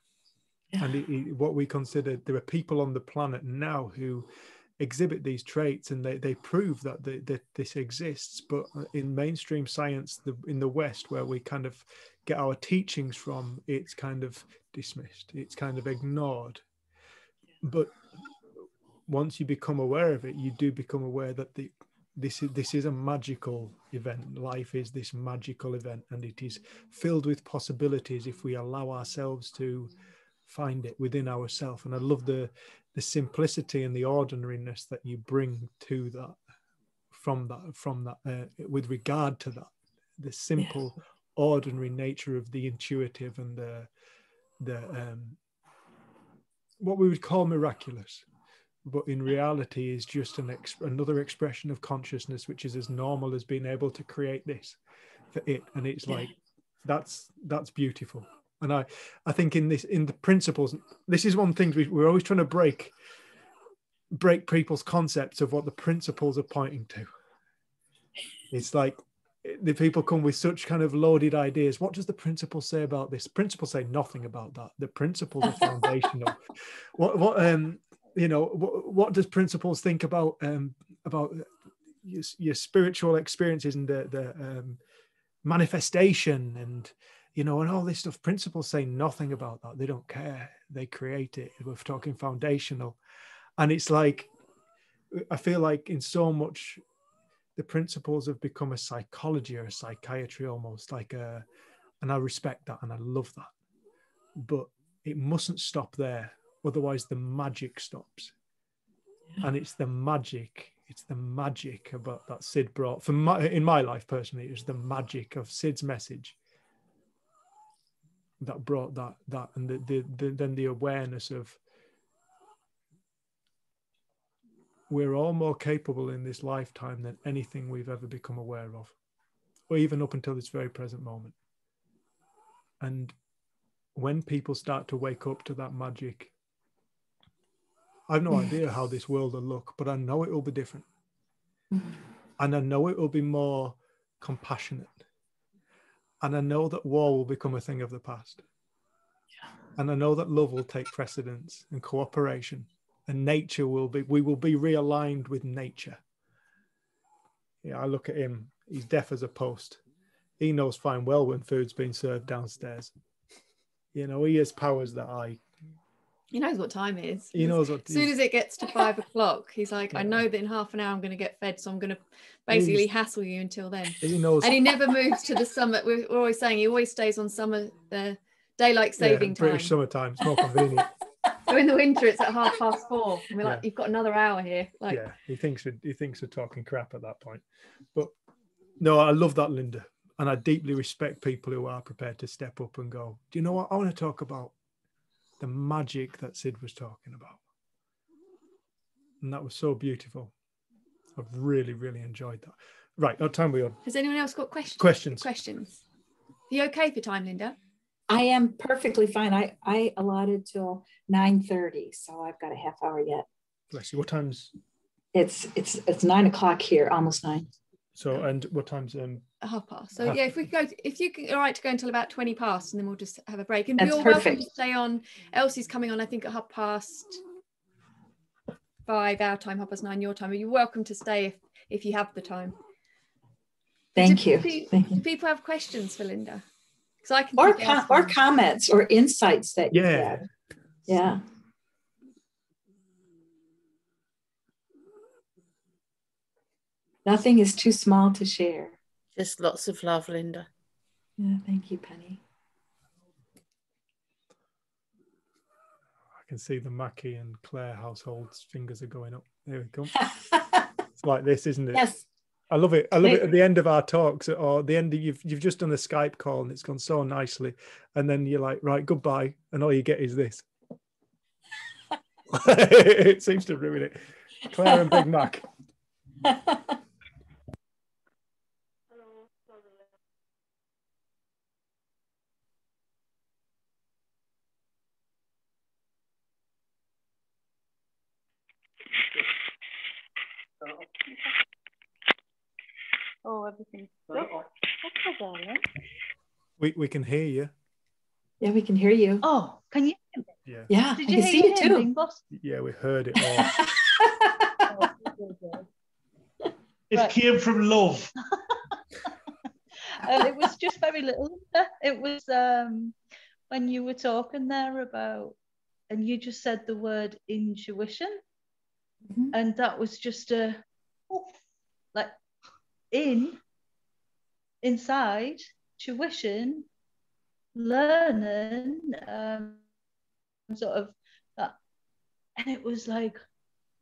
Yeah. And what we consider, there are people on the planet now who exhibit these traits and they prove that this exists. But in mainstream science, in the West, where we kind of get our teachings from, it's kind of dismissed. It's kind of ignored. But once you become aware of it, you do become aware that this is a magical event. Life is this magical event, and it is filled with possibilities if we allow ourselves to find it within ourselves. And I love the simplicity and the ordinariness that you bring to that, from that with regard to that, the simple, ordinary nature of the intuitive and the what we would call miraculous, but in reality is just another expression of consciousness, which is as normal as being able to create this for it. And it's like, That's beautiful. And I think in the principles, this is one thing we're always trying to break people's concepts of what the principles are pointing to. It's like the people come with such kind of loaded ideas. What does the principle say about this? Principles say nothing about that. The principles are foundational. What does principles think about your spiritual experiences and the manifestation and and all this stuff? Principles say nothing about that. They don't care. They create it. We're talking foundational. And it's like, I feel like in so much, the principles have become a psychology or a psychiatry almost, and I respect that and I love that. But it mustn't stop there. Otherwise the magic stops. And it's the magic about that Sid brought. In my life personally, it was the magic of Sid's message that brought that and then the awareness of we're all more capable in this lifetime than anything we've ever become aware of, or even up until this very present moment. And when people start to wake up to that magic, I've no idea how this world will look, but I know it will be different. And I know it will be more compassionate. And I know that war will become a thing of the past. And I know that love will take precedence and cooperation, and nature we will be realigned with nature. Yeah, I look at him, he's deaf as a post. He knows fine well when food's being served downstairs. He has powers that he knows what time it is. He knows what. As soon as it gets to 5 o'clock, he's like, I know that in half an hour I'm going to get fed, so I'm going to basically hassle you until then. He knows, and he never moves to the summer. We're always saying he always stays on daylight saving time. British summertime. It's more convenient. So in the winter, it's at 4:30. And we're like, you've got another hour here. He thinks we're talking crap at that point. But no, I love that, Linda, and I deeply respect people who are prepared to step up and go, do you know what? I want to talk about the magic that Sid was talking about. And that was so beautiful. I've really, really enjoyed that. Right, what time are we on? Has anyone else got questions? Questions. Are you okay for time, Linda? I am perfectly fine. I allotted till 9:30, so I've got a half hour yet. Bless you. What time's? It's 9 o'clock here, almost 9. So, and what time's? 1/2 So if we could go, if you can, all right, to go until about 20 past, and then we'll just have a break. And That's you're perfect. welcome to stay on. Elsie's coming on, I think, at 5:30 our time, 9:30 your time. You're welcome to stay if you have the time. Thank you. Do people have questions for Linda? Because I can or comments or insights that you have. Yeah. Nothing is too small to share. Just lots of love, Linda. Yeah, thank you, Penny. I can see the Mackie and Claire households fingers are going up. There we go. It's like this, isn't it? Yes. I love it. I love it at the end of our talks, or the end of you've just done a Skype call and it's gone so nicely, and then you're like, right, goodbye, and all you get is this. It seems to ruin it. Claire and Big Mac. Oh, everything's good. Okay, darling. We can hear you. Yeah, we can hear you. Oh, can you? Yeah. Yeah, Did I you can see you too. Yeah, we heard it all. It came from love. It was just very little. It was when you were talking there about, and you just said the word intuition, and that was just like inside tuition, learning, sort of that, and it was like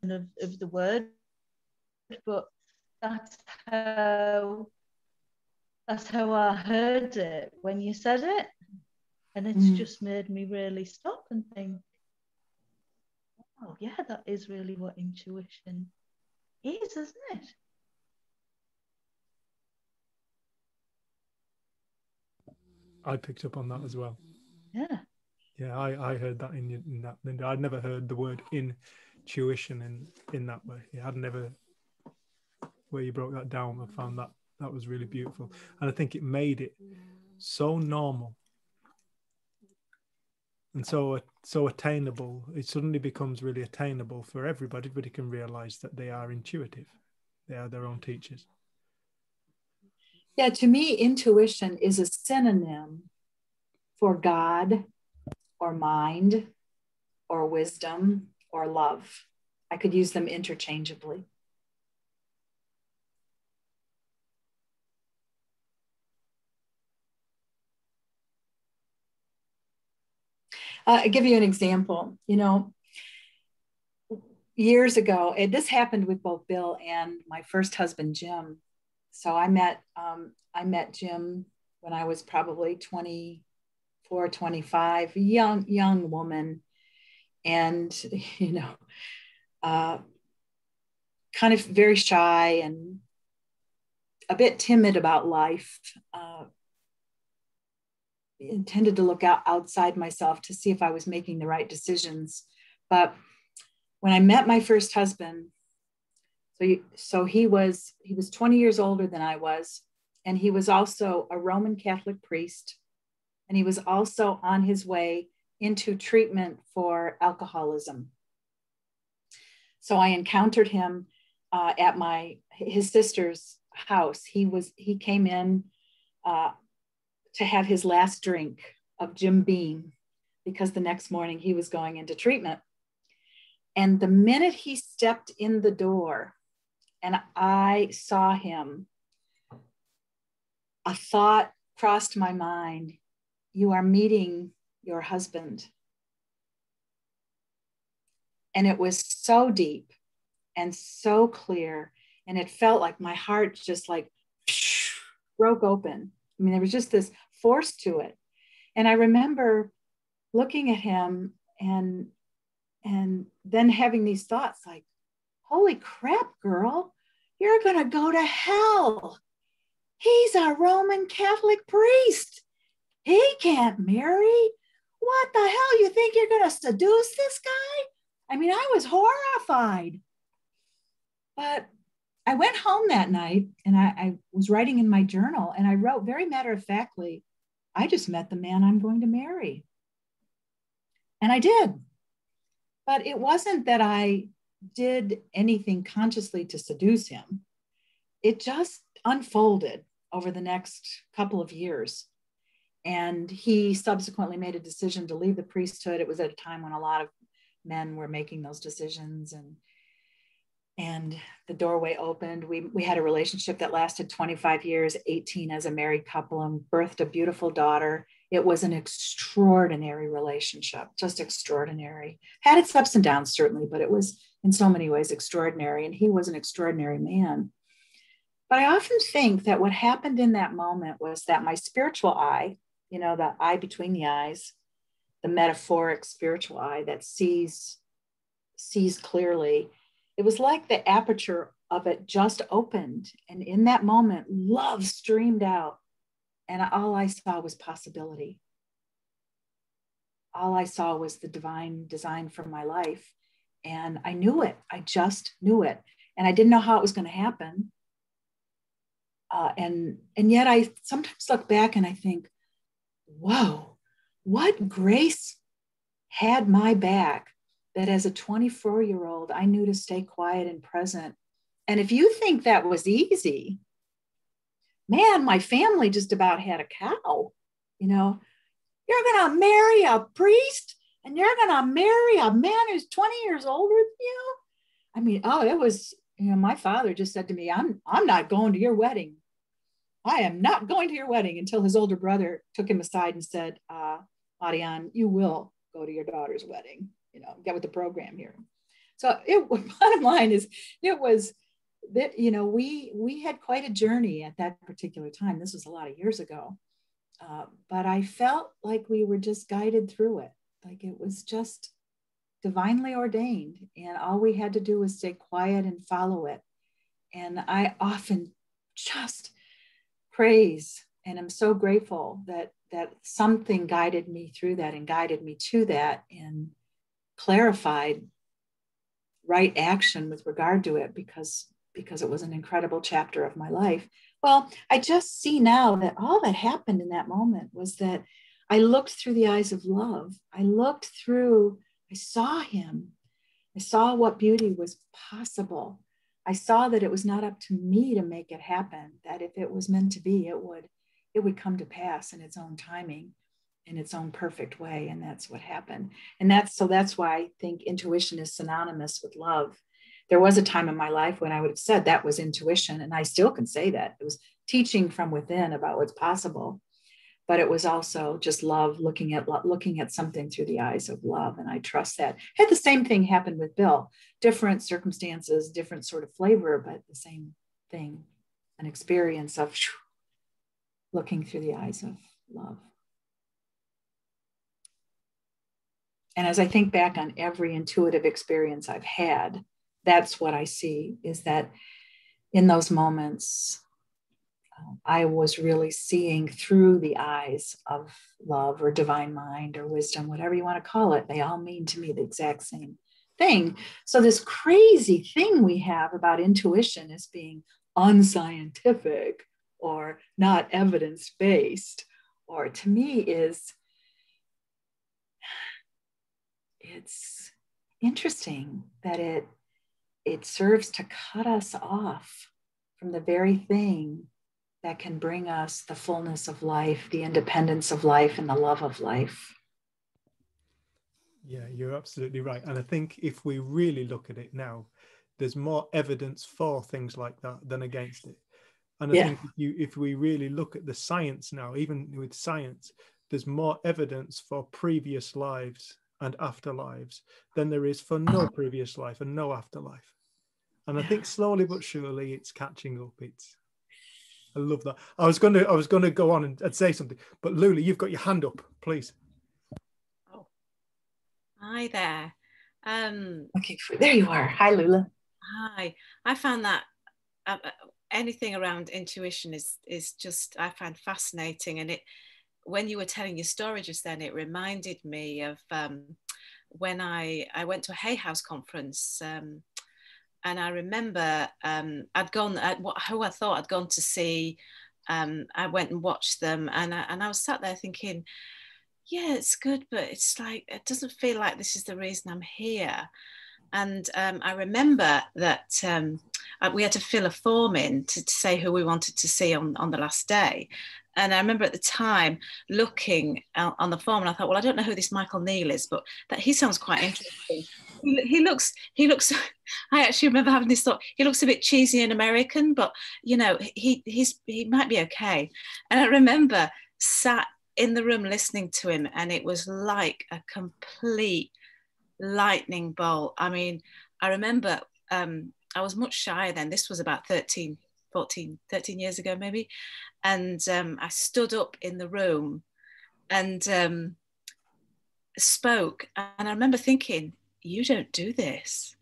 of the word, but that's how I heard it when you said it, and it's just made me really stop and think, oh yeah, that is really what intuition is, isn't it? I picked up on that as well. Yeah. Yeah, I heard that in that, Linda. I'd never heard the word intuition in that way. Yeah, I'd never, where you broke that down, I found that was really beautiful. And I think it made it so normal and so attainable. It suddenly becomes really attainable for everybody. Everybody can realize that they are intuitive. They are their own teachers. Yeah, to me, intuition is a synonym for God or mind or wisdom or love. I could use them interchangeably. I'll give you an example. You know, years ago, this happened with both Bill and my first husband, Jim. So I met Jim when I was probably 24, 25, young woman. And, you know, kind of very shy and a bit timid about life. Intended to look outside myself to see if I was making the right decisions. But when I met my first husband, so he was 20 years older than I was, and he was also a Roman Catholic priest, and he was also on his way into treatment for alcoholism. So I encountered him at his sister's house. He came in to have his last drink of Jim Beam because the next morning he was going into treatment. And the minute he stepped in the door and I saw him, a thought crossed my mind. You are meeting your husband. And it was so deep and so clear. And it felt like my heart just like broke open. I mean, there was just this force to it. And I remember looking at him and then having these thoughts like, holy crap, girl, you're going to go to hell. He's a Roman Catholic priest. He can't marry. What the hell? You think you're going to seduce this guy? I mean, I was horrified. But I went home that night and I was writing in my journal and I wrote very matter-of-factly, I just met the man I'm going to marry. And I did. But it wasn't that I did anything consciously to seduce him. It just unfolded over the next couple of years. And he subsequently made a decision to leave the priesthood. It was at a time when a lot of men were making those decisions, and the doorway opened. We had a relationship that lasted 25 years, 18 as a married couple, and birthed a beautiful daughter. It was an extraordinary relationship, just extraordinary. Had its ups and downs, certainly, but it was in so many ways extraordinary. And he was an extraordinary man. But I often think that what happened in that moment was that my spiritual eye, you know, the eye between the eyes, the metaphoric spiritual eye that sees clearly, it was like the aperture of it just opened. And in that moment, love streamed out. And all I saw was possibility. All I saw was the divine design for my life. And I knew it. I just knew it. And I didn't know how it was going to happen. And yet I sometimes look back and I think, whoa, what grace had my back that as a 24-year-old, I knew to stay quiet and present. And if you think that was easy, man, my family just about had a cow. You know, you're going to marry a priest and you're going to marry a man who's 20 years older than you. I mean, it was, you know, my father just said to me, I'm not going to your wedding. I am not going to your wedding, until his older brother took him aside and said, Marianne, you will go to your daughter's wedding, you know, get with the program here. So bottom line is, it was that, you know, we had quite a journey at that particular time. This was a lot of years ago. But I felt like we were just guided through it. Like it was just divinely ordained. And all we had to do was stay quiet and follow it. And I often just praise And I'm so grateful that something guided me through that and guided me to that and clarified right action with regard to it, because it was an incredible chapter of my life. Well, I just see now that all that happened in that moment was that I looked through the eyes of love. I saw him. I saw what beauty was possible. I saw that it was not up to me to make it happen, that if it was meant to be, it would come to pass in its own timing, in its own perfect way. And that's what happened. And that's why I think intuition is synonymous with love. There was a time in my life when I would have said that was intuition, and I still can say that. It was teaching from within about what's possible, but it was also just love, looking at something through the eyes of love. And I trust that. Had the same thing happen with Bill, different circumstances, different sort of flavor, but the same thing, an experience of looking through the eyes of love. And as I think back on every intuitive experience I've had, that's what I see, is that in those moments, I was really seeing through the eyes of love or divine mind or wisdom, whatever you want to call it. They all mean to me the exact same thing. So this crazy thing we have about intuition as being unscientific or not evidence-based, or to me it's interesting that it serves to cut us off from the very thing that can bring us the fullness of life, the independence of life, and the love of life. Yeah, you're absolutely right. And I think if we really look at it now, there's more evidence for things like that than against it. And I think if we really look at the science now, even with science, there's more evidence for previous lives and afterlives than there is for no previous life and no afterlife. And I think slowly but surely it's catching up. I love that. I was going to go on and say something, but Lula, you've got your hand up, please. Oh, hi there. Okay, there you are. Hi, Lula. Hi. I found that anything around intuition is just, I find fascinating. And when you were telling your story just then, it reminded me of when I went to a Hay House conference. And I remember I'd gone, who I thought I'd gone to see. I went and watched them, and I was sat there thinking, yeah, it's good, but it's like, it doesn't feel like this is the reason I'm here. And I remember that we had to fill a form in to say who we wanted to see on the last day. And I remember at the time looking on the form, and I thought, well, I don't know who this Michael Neal is, but he sounds quite interesting. He looks, I actually remember having this thought, he looks a bit cheesy and American, but you know, he might be okay. And I remember sat in the room listening to him, and it was like a complete lightning bolt. I mean, I remember I was much shyer then. This was about 13 years ago maybe. And I stood up in the room and spoke. And I remember thinking, you don't do this.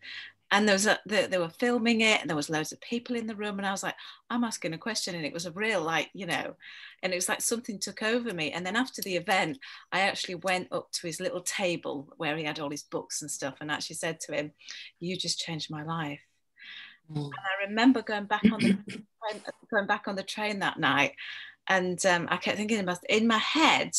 And they were filming it, and there was loads of people in the room, and I was like, I'm asking a question, and it was a real, like, you know, and it was like something took over me. And then after the event, I actually went up to his little table where he had all his books and stuff, and actually said to him, you just changed my life. And I remember going back on the train that night, and I kept thinking about, in my head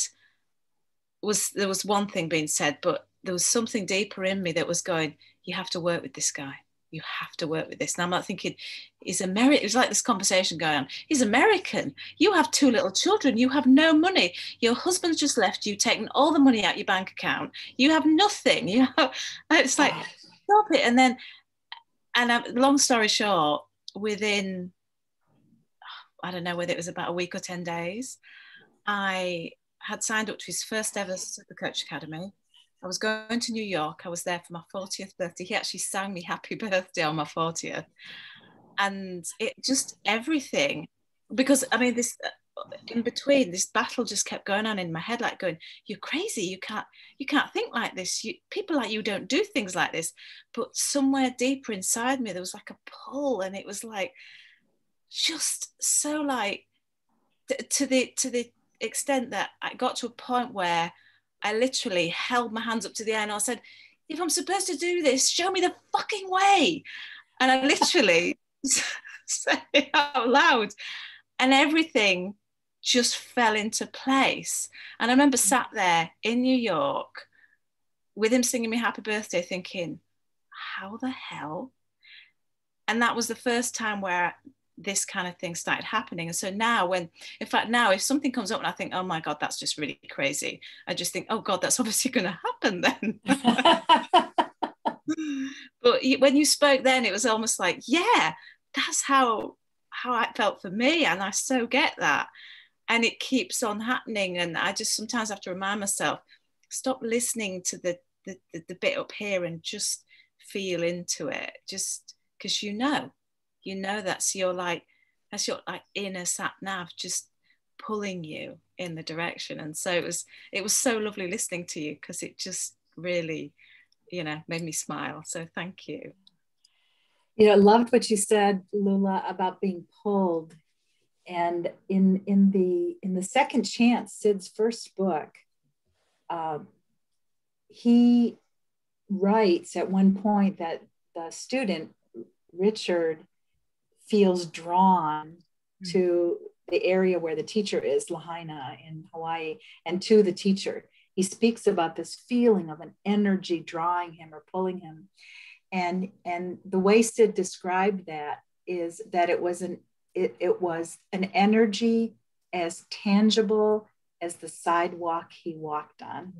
there was one thing being said, but there was something deeper in me that was going, you have to work with this guy. You have to work with this. And I'm not thinking, he's American. It was like this conversation going on. He's American. You have 2 little children. You have no money. Your husband's just left you, taken all the money out your bank account. You have nothing. It's like, stop it. And then, long story short, within, I don't know whether it was about a week or 10 days, I had signed up to his first ever Super Coach Academy. I was going to New York. I was there for my 40th birthday. He actually sang me happy birthday on my 40th. And it just, everything, because I mean, this in between, this battle just kept going on in my head, like going, you're crazy. You can't think like this. People like you don't do things like this. But somewhere deeper inside me, there was like a pull, and it was like, just so like, to the extent that I got to a point where I literally held my hands up to the air and I said, if I'm supposed to do this, show me the fucking way. And I literally said it out loud, and everything just fell into place. And I remember sat there in New York with him singing me happy birthday, thinking, how the hell? And that was the first time where this kind of thing started happening. And so now if something comes up and I think, oh my God, that's just really crazy, I just think, oh God, that's obviously going to happen then. But when you spoke then, it was almost like, yeah, that's how it felt for me. And I so get that. And it keeps on happening. And I just sometimes have to remind myself, stop listening to the bit up here and just feel into it. Just because you know that's your inner sat nav just pulling you in the direction. And so it was so lovely listening to you, because it just really, made me smile. So thank you. I loved what you said, Lula, about being pulled. And in the Second Chance, Sid's first book, he writes at one point that the student Richard feels drawn to the area where the teacher is, Lahaina in Hawaii, and to the teacher. He speaks about this feeling of an energy drawing him or pulling him. And the way Sid described that is that it was an energy as tangible as the sidewalk he walked on.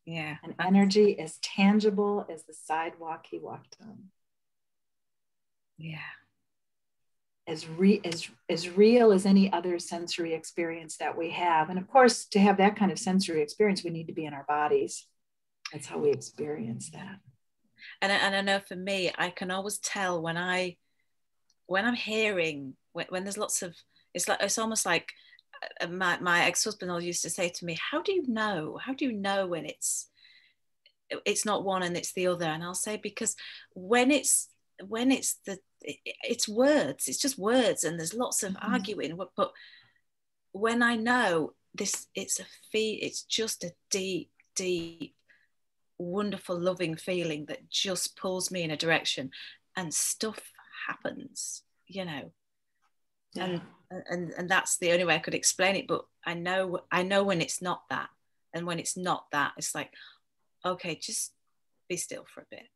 Yeah. An energy as tangible as the sidewalk he walked on. Yeah. As real as any other sensory experience that we have. And of course, to have that kind of sensory experience, we need to be in our bodies. That's how we experience that. And I know for me, I can always tell when I'm hearing, when there's lots of, it's almost like my ex-husband used to say to me, how do you know when it's not one and it's the other? And I'll say, because when it's words, it's just words, and there's lots of arguing, but when I know this, it's just a deep wonderful loving feeling that just pulls me in a direction, and stuff happens, Yeah. And that's the only way I could explain it. But I know when it's not that, and when it's not that, it's like, okay, just be still for a bit,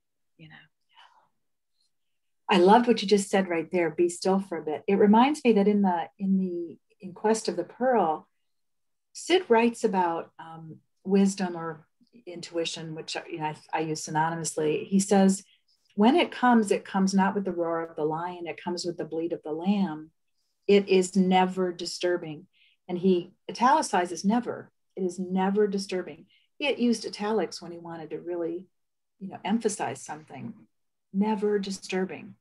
I loved what you just said right there. Be still for a bit. It reminds me that in Quest of the Pearl, Sid writes about wisdom or intuition, which I use synonymously. He says, when it comes not with the roar of the lion. It comes with the bleat of the lamb. It is never disturbing. And he italicizes never. It is never disturbing. He had used italics when he wanted to really, emphasize something. Never disturbing.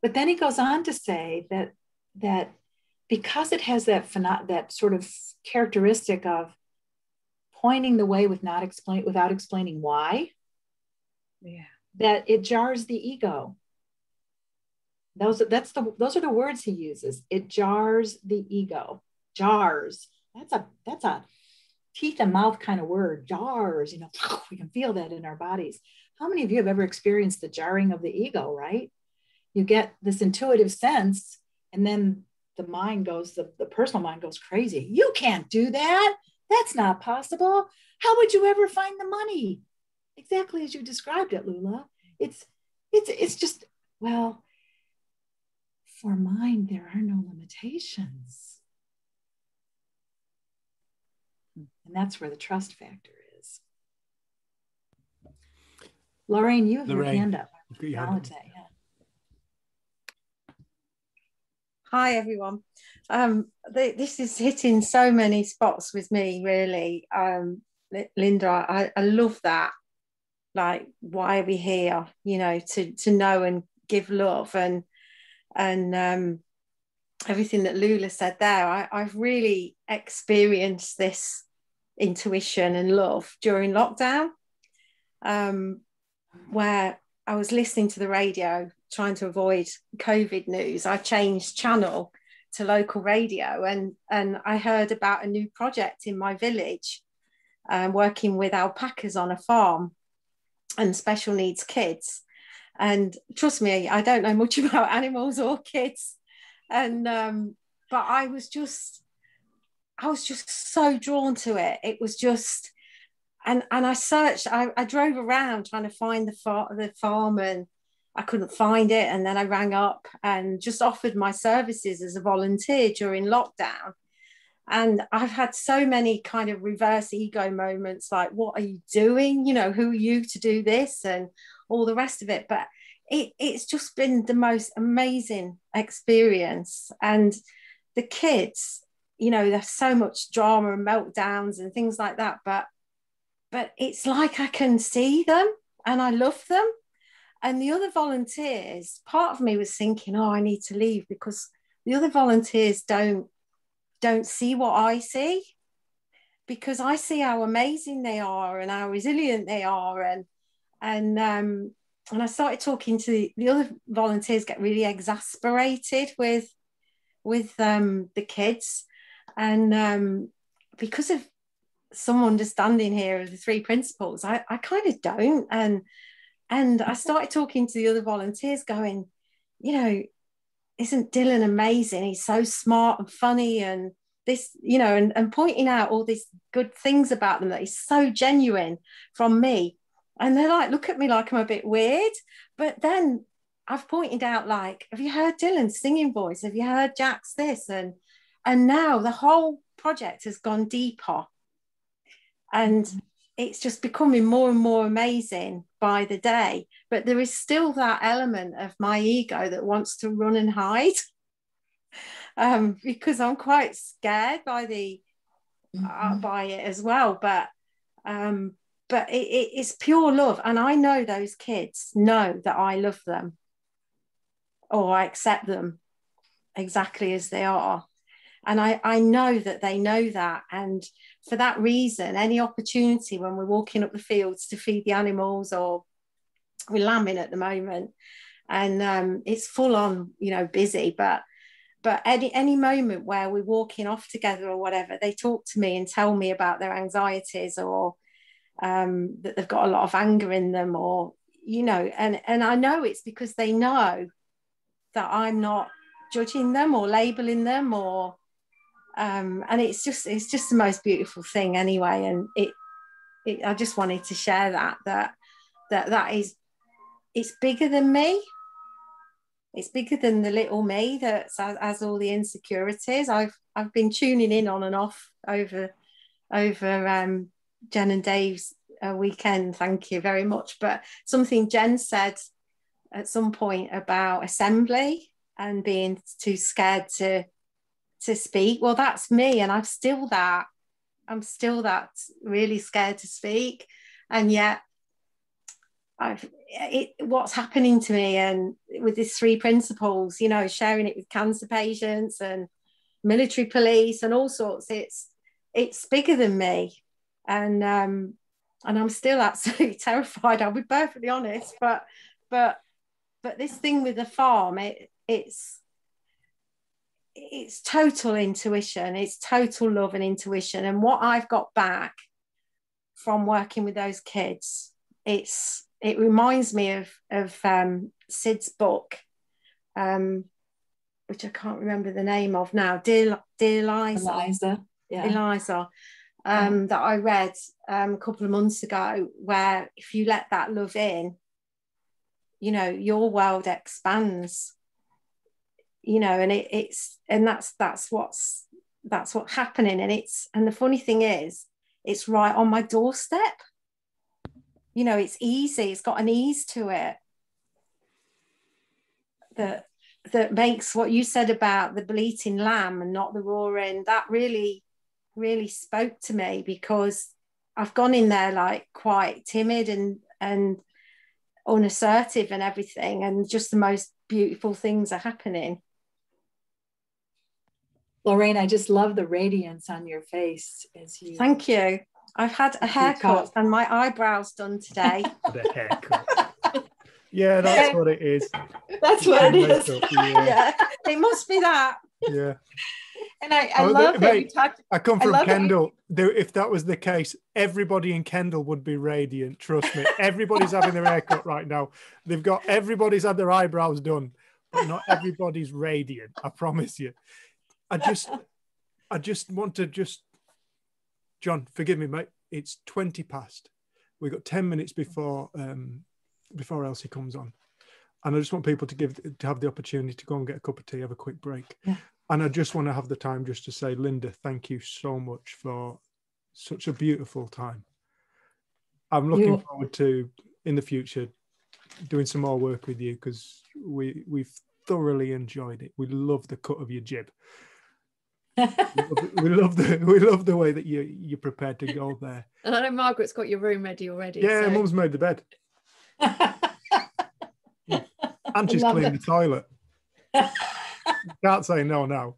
But then he goes on to say that because it has that sort of characteristic of pointing the way without explaining why, that it jars the ego. Those are the words he uses. It jars the ego. Jars. That's a teeth and mouth kind of word. Jars. We can feel that in our bodies. How many of you have ever experienced the jarring of the ego, right? You get this intuitive sense, and then the personal mind goes crazy. You can't do that. That's not possible. How would you ever find the money? Exactly as you described it, Lula. It's just, well, for mind, there are no limitations. And that's where the trust factor is. Lorraine, you have your hand up. Acknowledge that, yeah. Hi, everyone. This is hitting so many spots with me, really. Linda, I love that. Like, why are we here? To know and give love, and everything that Lula said there. I've really experienced this intuition and love during lockdown, where I was listening to the radio trying to avoid COVID news. I changed channel to local radio, and I heard about a new project in my village, working with alpacas on a farm and special needs kids. And trust me, I don't know much about animals or kids, and but I was just so drawn to it. It was just, and I searched, I drove around trying to find the farm, and I couldn't find it. And then I rang up and just offered my services as a volunteer during lockdown. And I've had so many kind of reverse ego moments, like, what are you doing? You know, who are you to do this? And all the rest of it. But it's just been the most amazing experience. And the kids, you know, there's so much drama and meltdowns and things like that. But it's like I can see them and I love them. And the other volunteers, part of me was thinking, oh, I need to leave because the other volunteers don't see what I see, because I see how amazing they are and how resilient they are. And I started talking to the other volunteers, get really exasperated with the kids. And because of some understanding here of the 3 principles, I kind of don't. And I started talking to the other volunteers going, you know, isn't Dylan amazing? He's so smart and funny and this, you know, and pointing out all these good things about them that is so genuine from me. And they're like, look at me like I'm a bit weird. But then I've pointed out, like, have you heard Dylan's singing voice? Have you heard Jack's this? And now the whole project has gone deeper. And it's just becoming more and more amazing by the day. But there is still that element of my ego that wants to run and hide, because I'm quite scared by by it as well. But it's pure love. And I know those kids know that I love them, or I accept them exactly as they are. And I know that they know that. And for that reason, any opportunity when we're walking up the fields to feed the animals, or we're lambing at the moment, and it's full on, you know, busy, but any moment where we're walking off together or whatever, they talk to me and tell me about their anxieties, or that they've got a lot of anger in them, or, you know, and I know it's because they know that I'm not judging them or labeling them, or and it's just the most beautiful thing anyway. And I just wanted to share that is, it's bigger than me. It's bigger than the little me that has all the insecurities. I've been tuning in on and off over Jen and Dave's weekend. Thank you very much. But something Jen said at some point about assembly and being too scared to speak. Well, that's me, and I'm still that really scared to speak. And yet what's happening to me, and with these 3 principles, you know, sharing it with cancer patients and military police and all sorts, it's bigger than me. And I'm still absolutely terrified, I'll be perfectly honest. But this thing with the farm, it's total intuition. It's total love and intuition. And what I've got back from working with those kids, it reminds me of Sid's book, which I can't remember the name of now. Dear Eliza. Yeah. Eliza, that I read a couple of months ago, where if you let that love in, you know, your world expands. You know, and that's what's happening. And the funny thing is, it's right on my doorstep. You know, it's easy. It's got an ease to it that makes what you said about the bleating lamb and not the roaring, that really, really spoke to me, because I've gone in there like quite timid and unassertive and everything, and just the most beautiful things are happening. Lorraine, I just love the radiance on your face as you. Thank you. I've had a haircut and my eyebrows done today. The haircut. Yeah, that's what it is. That's what it is. Yeah. It must be that. Yeah. And I love that you talked. I come from Kendal. If that was the case, everybody in Kendal would be radiant. Trust me. Everybody's having their hair cut right now. Everybody's had their eyebrows done, but not everybody's radiant. I promise you. I just want to John, forgive me, mate. It's 20 past. We've got 10 minutes before Elsie comes on. And I just want people to have the opportunity to go and get a cup of tea, have a quick break. Yeah. And I just want to have the time just to say, Linda, thank you so much for such a beautiful time. I'm looking forward to, in the future, doing some more work with you, because we've thoroughly enjoyed it. We love the cut of your jib. we love the way that you're prepared to go there. And I know Margaret's got your room ready already. Yeah, so. Mum's made the bed. And she's cleaned the toilet. Can't say no now.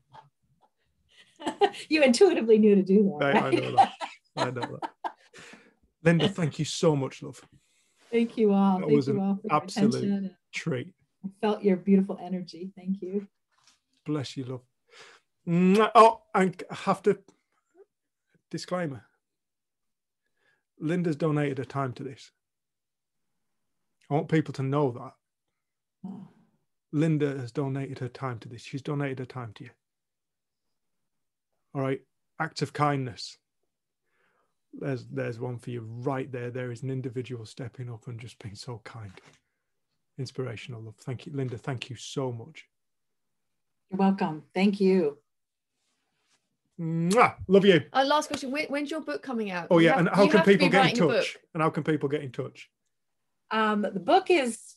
You intuitively knew to do that. Right? I know that. Linda, thank you so much, love. Thank you all. That was an absolute treat. I felt your beautiful energy. Thank you. Bless you, love. Oh, and I have to disclaimer. Linda's donated her time to this. I want people to know that. Oh. Linda has donated her time to this. She's donated her time to you. All right. Acts of kindness. There's one for you right there. There is an individual stepping up and just being so kind. Inspirational love. Thank you, Linda. Thank you so much. You're welcome. Thank you. Mwah! Love you. Last question. When's your book coming out? Oh, yeah. And how can people get in touch? And how can people get in touch? The book is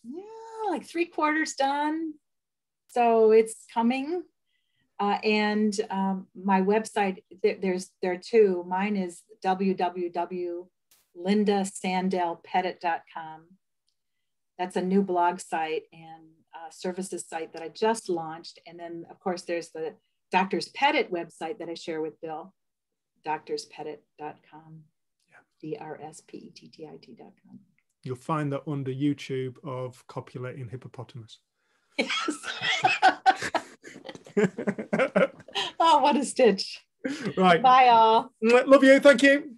like 3/4 done. So it's coming. And my website, there are two. Mine is www.lindasandelpettit.com. That's a new blog site and services site that I just launched. And then, of course, there's the Doctors Pettit website that I share with Bill, drspettit.com, drspettit.com. You'll find that under YouTube of Copulating Hippopotamus. Yes. Oh, what a stitch. Right. Bye, all. Love you. Thank you.